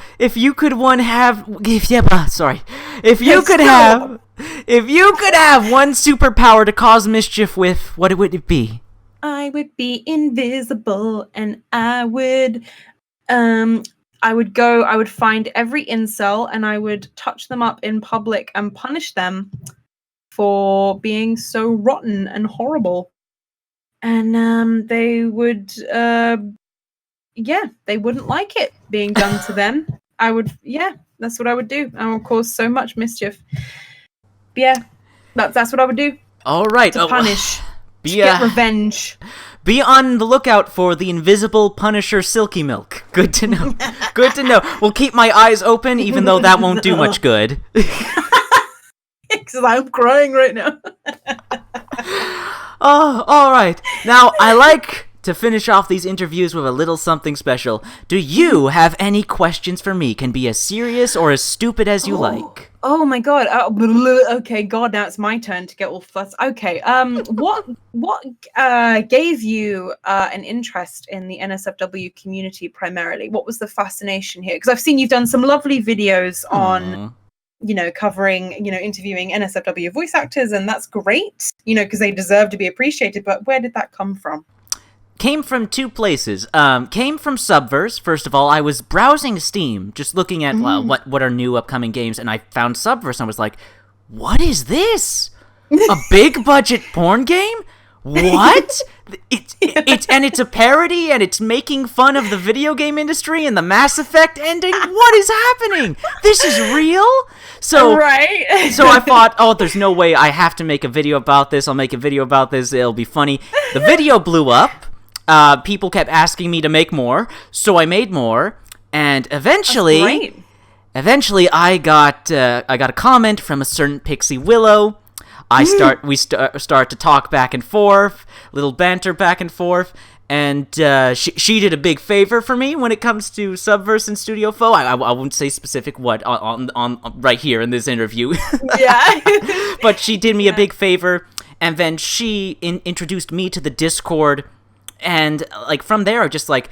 If you could have one superpower to cause mischief with, what would it be? I would be invisible, and I would find every incel, and I would touch them up in public and punish them for being so rotten and horrible. And they would, they wouldn't like it being done to them. That's what I would do. I would cause so much mischief. Yeah, that's what I would do. All right. To punish. To get revenge. Be on the lookout for the invisible Punisher SilkyMilk. Good to know. Good to know. We'll keep my eyes open, even though that won't do much good. Because I'm crying right now. Oh, all right. Now, I like to finish off these interviews with a little something special. Do you have any questions for me? Can be as serious or as stupid as you like. Oh my god. Okay, God, now it's my turn to get all fussed. Okay, what gave you an interest in the NSFW community primarily? What was the fascination here? Because I've seen you've done some lovely videos on, covering, interviewing NSFW voice actors, and that's great, because they deserve to be appreciated, but where did that come from? Came from two places. Came from Subverse. First of all, I was browsing Steam, just looking at what are new upcoming games, and I found Subverse, and I was like, what is this? A big budget porn game? What? It's a parody, and it's making fun of the video game industry and the Mass Effect ending? What is happening? This is real? So I thought, oh, there's no way, I have to make a video about this. I'll make a video about this. It'll be funny. The video blew up. People kept asking me to make more, so I made more, and eventually I got a comment from a certain Pixie Willow. We start to talk back and forth, little banter back and forth, and she did a big favor for me when it comes to Subverse and Studio Foe. I won't say specific what on right here in this interview. Yeah. But she did me a big favor, and then she introduced me to the Discord. And like from there, just like,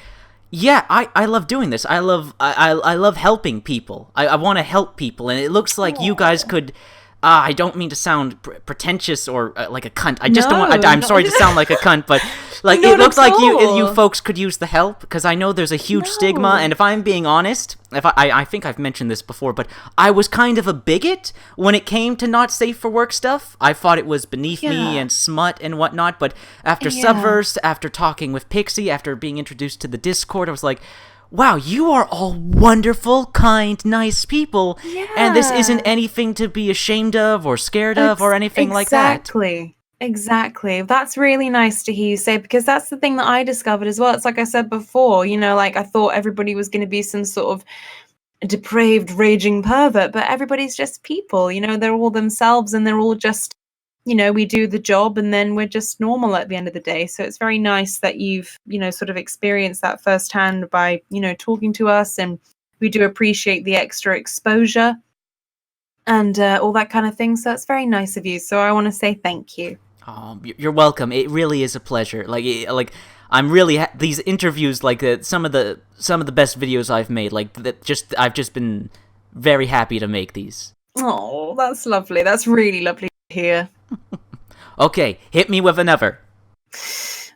yeah, I love doing this. I love helping people. I want to help people, and it looks like you guys could. I don't mean to sound pretentious or like a cunt. I just don't want. I'm sorry to sound like a cunt, but like it looks like you folks could use the help, because I know there's a huge stigma. And if I'm being honest, I think I've mentioned this before, but I was kind of a bigot when it came to not safe for work stuff. I thought it was beneath me and smut and whatnot. But after Subverse, after talking with Pixie, after being introduced to the Discord, I was like, wow, you are all wonderful, kind, nice people, and this isn't anything to be ashamed of or scared of or anything like that. Exactly. That's really nice to hear you say, because that's the thing that I discovered as well. It's like I said before, like I thought everybody was going to be some sort of depraved, raging pervert, but everybody's just people, they're all themselves, and they're all just, we do the job, and then we're just normal at the end of the day. So it's very nice that you've, sort of experienced that firsthand by, talking to us, and we do appreciate the extra exposure and all that kind of thing. So it's very nice of you. So I want to say thank you. Oh, you're welcome. It really is a pleasure. Like I'm really these interviews, like some of the best videos I've made. Like I've just been very happy to make these. Oh, that's lovely. That's really lovely to hear. Okay, hit me with another.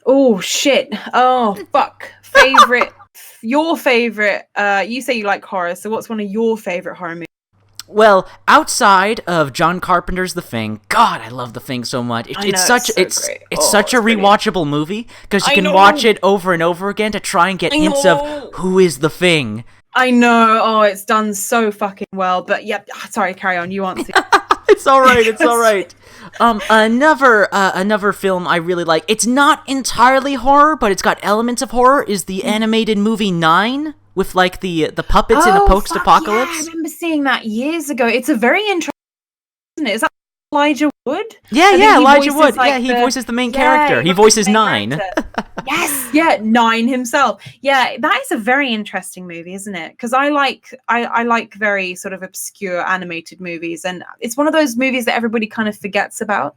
Oh shit! Oh fuck! Your favorite? You say you like horror, so what's one of your favorite horror movies? Well, outside of John Carpenter's The Thing, God, I love The Thing so much. It's such a rewatchable movie, because you can watch it over and over again to try and get hints of who is the Thing. I know. Oh, it's done so fucking well. But yeah, sorry, carry on. You answer. It's all right. It's all right. Another film I really like. It's not entirely horror, but it's got elements of horror. Is the animated movie 9 with like the puppets in the post-apocalypse? Yeah, I remember seeing that years ago. It's a very interesting, isn't it? Is that Elijah Wood? Yeah, Elijah Wood. He voices the main character. He voices 9. Yes, yeah, 9 himself. Yeah, that is a very interesting movie, isn't it? Because I like very sort of obscure animated movies, and it's one of those movies that everybody kind of forgets about.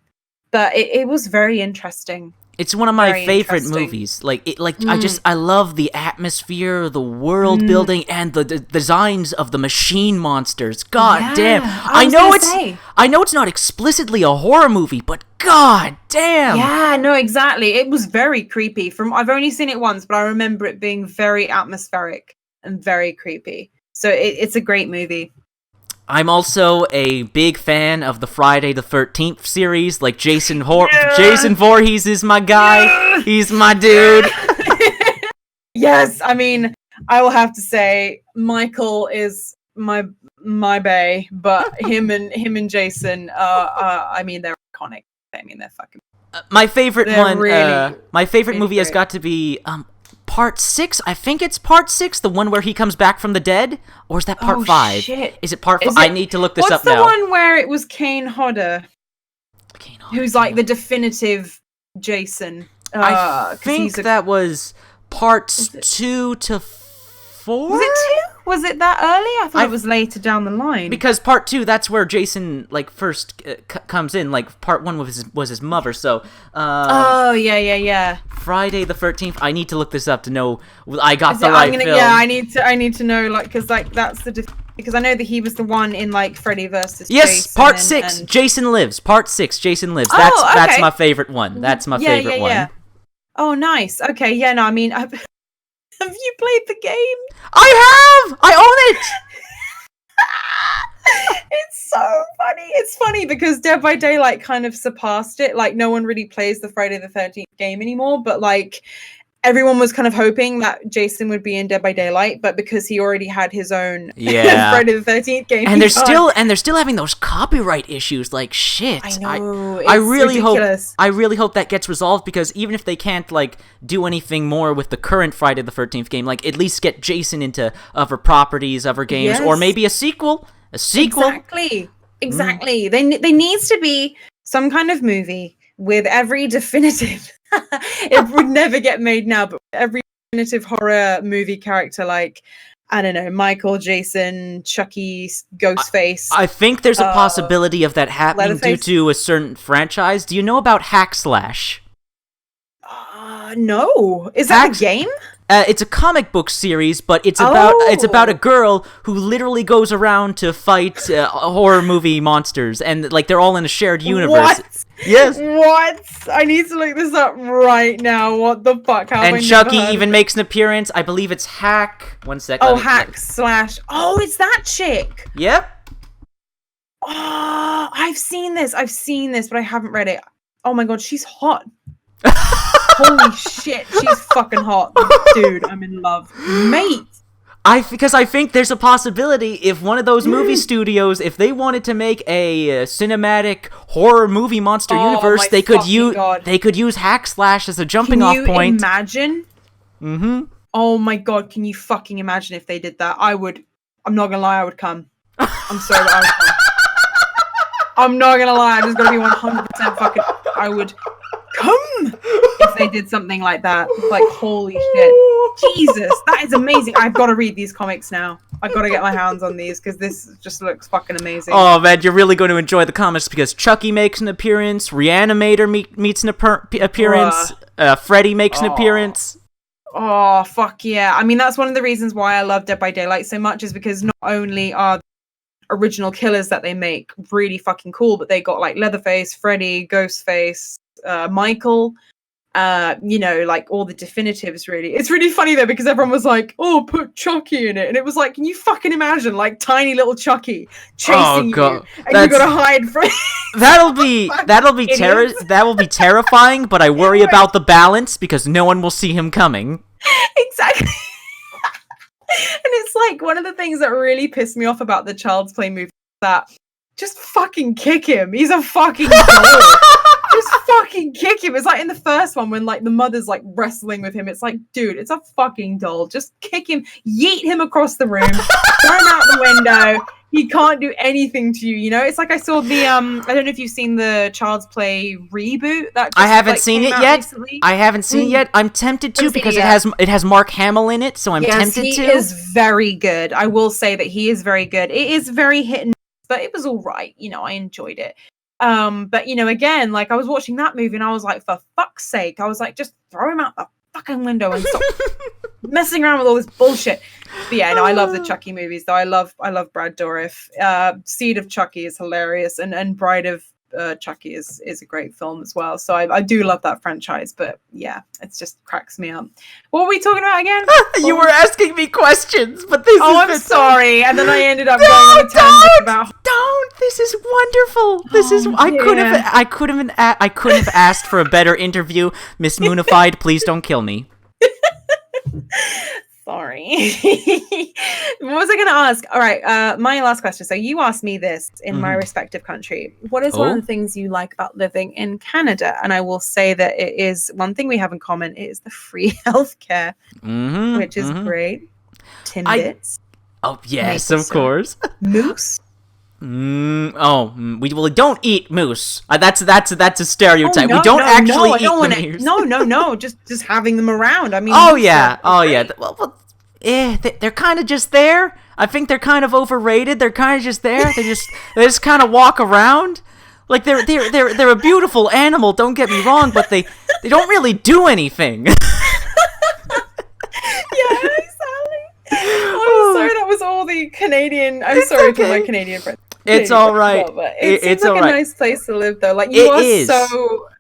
But it was very interesting. It's one of my Very favorite interesting. movies. I love the atmosphere, the world building, and the designs of the machine monsters. God damn! I know it's not explicitly a horror movie, but god damn! Yeah, no, exactly. It was very creepy. I've only seen it once, but I remember it being very atmospheric and very creepy. So it's a great movie. I'm also a big fan of the Friday the 13th series. Like Jason Voorhees is my guy. Yeah. He's my dude. Yes, I mean, I will have to say Michael is my bae, but him and Jason, I mean, they're iconic. I mean, they're fucking. My favorite movie has great. got to be Part 6? I think it's Part 6, the one where he comes back from the dead? Or is that Part 5? Shit. Is it Part 5? I need to look this up now. What's the one where it was Kane Hodder? Who's like the definitive Jason. I think that was Parts 2 to 4? Was it 2? Was it that early? I thought it was later down the line. Because Part 2, that's where Jason first comes in. Like Part 1 was his mother. So. Yeah. Friday the 13th. I need to look this up to know I got the right film. Yeah, I need to know because that's because I know that he was the one in Freddy versus Yes, Jason. Part 6. Jason Lives. Part 6. Jason Lives. That's my favorite one. That's my favorite one. Yeah. Oh, nice. Okay. Yeah. No, I mean. Have you played the game? I have! I own it! It's so funny. It's funny because Dead by Daylight kind of surpassed it. Like, no one really plays the Friday the 13th game anymore, but everyone was kind of hoping that Jason would be in Dead by Daylight, but because he already had his own Friday the 13th game, and they're still having those copyright issues. Like shit, I know. I really ridiculous. hope that gets resolved, because even if they can't do anything more with the current Friday the 13th game, at least get Jason into other properties, other games, or maybe a sequel. Exactly. There needs to be some kind of movie with every definitive. It would never get made now, but every definitive horror movie character, I don't know, Michael, Jason, Chucky, Ghostface. I think there's a possibility of that happening due to a certain franchise. Do you know about Hackslash? No. Is that a game? It's a comic book series, but it's about a girl who literally goes around to fight horror movie monsters, and they're all in a shared universe. What? Yes. What? I need to look this up right now. What the fuck? And Chucky even makes an appearance. I believe it's Hack. 1 second. Oh, Hackslash. Oh, it's that chick. Yep. Oh, I've seen this, but I haven't read it. Oh my god, she's hot. Holy shit, she's fucking hot. Dude, I'm in love. Mate! Because I think there's a possibility if one of those movie studios, if they wanted to make a cinematic horror movie monster universe, they could use Hackslash as a jumping off point. Can you imagine? Mm-hmm. Oh my god, can you fucking imagine if they did that? I'm not gonna lie, I would come. I'm sorry, but I would come. I'm not gonna lie, I'm just gonna be 100% fucking... I would come if they did something like that. Holy shit. Jesus, that is amazing. I've got to read these comics now. I've got to get my hands on these because this just looks fucking amazing. Oh man, you're really going to enjoy the comics because Chucky makes an appearance, Reanimator meets an appearance, Freddy makes an appearance. Oh, fuck yeah. I mean, that's one of the reasons why I love Dead by Daylight so much, is because not only are the original killers that they make really fucking cool, but they got Leatherface, Freddy, Ghostface, Michael, all the definitives. Really, it's really funny though because everyone was like, "Oh, put Chucky in it," and it was can you fucking imagine tiny little Chucky chasing you, and you gotta hide from? That'll be terrifying, but I worry about the balance because no one will see him coming. Exactly. And it's one of the things that really pissed me off about the Child's Play movie, that just fucking kick him. He's a fucking doll. Just fucking kick him. It's in the first one when the mother's wrestling with him. It's dude, it's a fucking doll. Just kick him, yeet him across the room, throw him out the window. He can't do anything to you, It's I saw the I don't know if you've seen the Child's Play reboot that just, I haven't seen it yet. Recently. I haven't seen it yet. I'm tempted to because it has Mark Hamill in it, so I'm tempted to. He is very good. I will say that he is very good. It is very hit and miss, but it was all right. I enjoyed it. But again, like I was watching that movie and I was like, for fuck's sake, I was like, just throw him out the fucking window and stop messing around with all this bullshit. But yeah, no, I love the Chucky movies though. I love Brad Dourif. Seed of Chucky is hilarious, and Bride of Chucky is a great film as well. So I do love that franchise, but yeah, it just cracks me up. What were we talking about again? You were asking me questions, but this I'm sorry. And then I ended up going on a tangent about. Don't. This is wonderful. This is. I could have asked for a better interview. Miss Moonified, please don't kill me. Sorry. What was I going to ask? All right, my last question. So you asked me this in my respective country. What is one of the things you like about living in Canada? And I will say that it is one thing we have in common. It is the free healthcare, which is great. Timbits. Oh, yes, of course. Moose. We don't eat moose. That's a stereotype. We don't actually eat them here. No. Just having them around. I mean. Yeah. Well, they're kind of just there. I think they're kind of overrated. They're kind of just there. They just kind of walk around. Like they're a beautiful animal. Don't get me wrong, but they don't really do anything. Yeah, exactly. I'm sorry, that was all the Canadian. I'm sorry for my Canadian friends. It's all right. It seems like a nice place to live, though. Like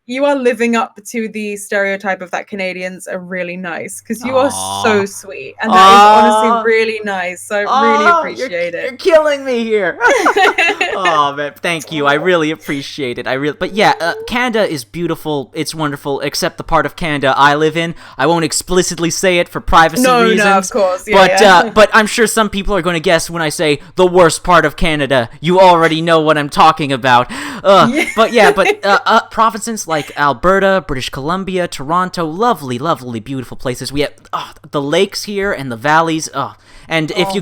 you are living up to the stereotype of that Canadians are really nice, because you are so sweet, and that is honestly really nice. So I really appreciate it. You're killing me here. Oh man, thank you. I really appreciate it. But yeah, Canada is beautiful. It's wonderful, except the part of Canada I live in. I won't explicitly say it for privacy reasons. No, of course. Yeah, but I'm sure some people are going to guess when I say the worst part of Canada. You already know what I'm talking about. But provinces like Alberta, British Columbia, Toronto, lovely, beautiful places. We have the lakes here and the valleys. And if you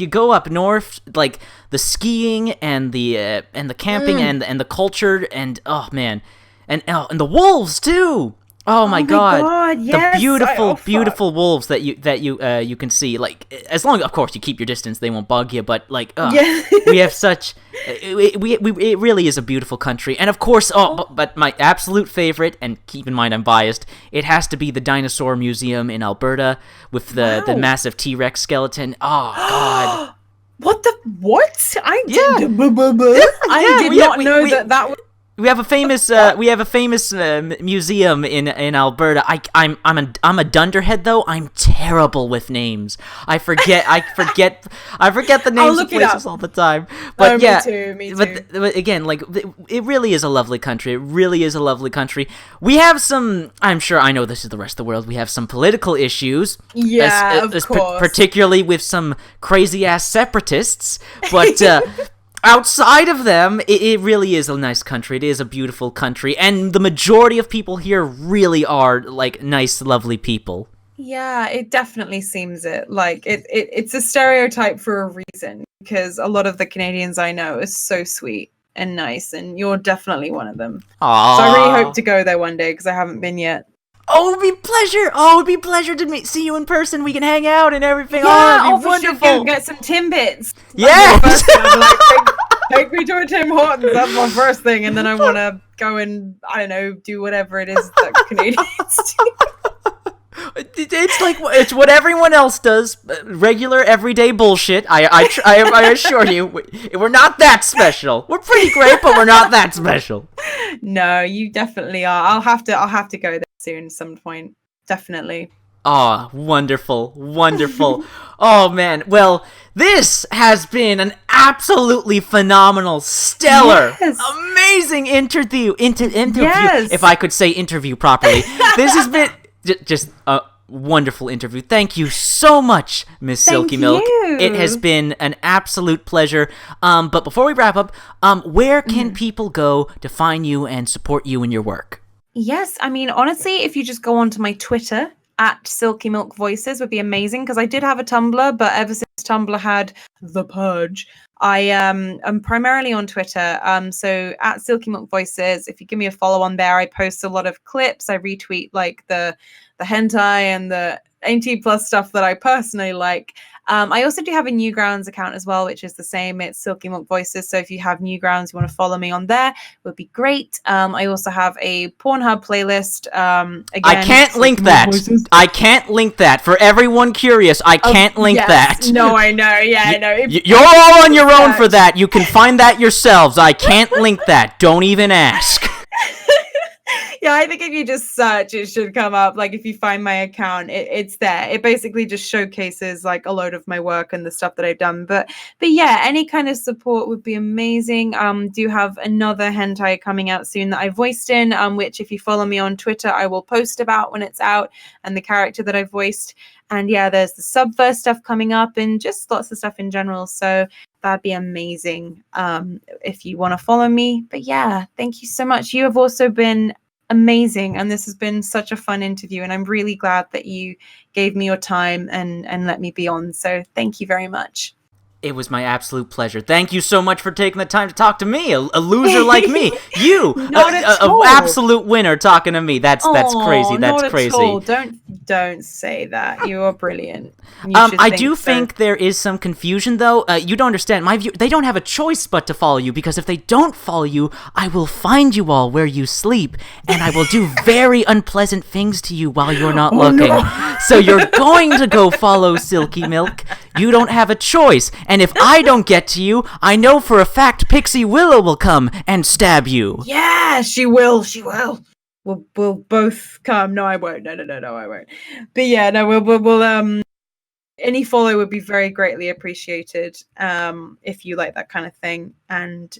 go up north, like the skiing and the camping and the culture and and the wolves too. Oh my god, yes. The beautiful wolves that you can see. Like, as long, of course, you keep your distance, they won't bug you. But like, we have such. It really is a beautiful country, and of course, but my absolute favorite, and keep in mind I'm biased, it has to be the Dinosaur Museum in Alberta with the massive T-Rex skeleton. Oh god. What? I did not know that was. We have a famous museum in Alberta. I'm a dunderhead though. I'm terrible with names. I forget the names of places all the time. But me too. But again, like, it really is a lovely country. It really is a lovely country. We have some. I'm sure I know this is the rest of the world. We have some political issues. Yeah, of course. Particularly with some crazy ass separatists, but. Outside of them, it really is a nice country. It is a beautiful country, and the majority of people here really are, like, nice, lovely people. Yeah, it definitely seems it. Like, it's a stereotype for a reason, because a lot of the Canadians I know are so sweet and nice, and you're definitely one of them. Aww. So I really hope to go there one day, because I haven't been yet. Oh, it'd be pleasure to see you in person. We can hang out and everything. Yeah, it'd be wonderful. Go get some Timbits. Yes. Take me to a Tim Hortons. That's my first thing, and then I want to go and, I don't know, do whatever it is that Canadians do. It's what everyone else does. Regular, everyday bullshit. I assure you, we're not that special. We're pretty great, but we're not that special. No, you definitely are. I'll have to go there soon, at some point. Definitely. Oh, wonderful. Oh man. Well, this has been an absolutely phenomenal, stellar, amazing interview. Yes. If I could say interview properly. This has been just a wonderful interview. Thank you so much, Miss SilkyMilk. It has been an absolute pleasure. But before we wrap up, where can people go to find you and support you in your work? Yes, I mean, honestly, if you just go onto my Twitter, at SilkyMilk Voices, would be amazing, because I did have a Tumblr, but ever since Tumblr had the purge, I am primarily on Twitter. So at SilkyMilk Voices, if you give me a follow on there, I post a lot of clips. I retweet like the hentai and the 18 plus stuff that I personally like. I also do have a Newgrounds account as well, which is the same. It's SilkyMilk Voices. So if you have Newgrounds, you want to follow me on there, it would be great. I also have a Pornhub playlist. Again, I can't link that. Voices. I can't link that. For everyone curious, I can't link that. No, I know. Yeah, I know. You're all on your own for that. You can find that yourselves. I can't link that. Don't even ask. Yeah, I think if you just search, it should come up. Like if you find my account, it's there. It basically just showcases like a load of my work and the stuff that I've done. But yeah, any kind of support would be amazing. Do have another hentai coming out soon that I voiced in, which if you follow me on Twitter, I will post about when it's out and the character that I voiced. And yeah, there's the Subverse stuff coming up and just lots of stuff in general. So that'd be amazing if you want to follow me. But yeah, thank you so much. You have also been amazing, and this has been such a fun interview, and I'm really glad that you gave me your time and let me be on. So thank you very much. It was my absolute pleasure. Thank you so much for taking the time to talk to me, a loser like me. You, an absolute winner, talking to me. That's crazy. That's crazy. All. Don't say that. You are brilliant. I do think there is some confusion, though. You don't understand. My view. They don't have a choice but to follow you, because if they don't follow you, I will find you all where you sleep, and I will do very unpleasant things to you while you're not looking. No. So you're going to go follow SilkyMilk. You don't have a choice. And if I don't get to you, I know for a fact Pixie Willow will come and stab you. Yeah, she will. She will. We'll both come. No, I won't. No, I won't. But yeah, no, we'll any follow would be very greatly appreciated. If you like that kind of thing. And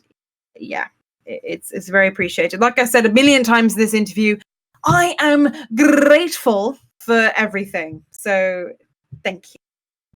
yeah, it's very appreciated. Like I said a million times in this interview, I am grateful for everything. So thank you.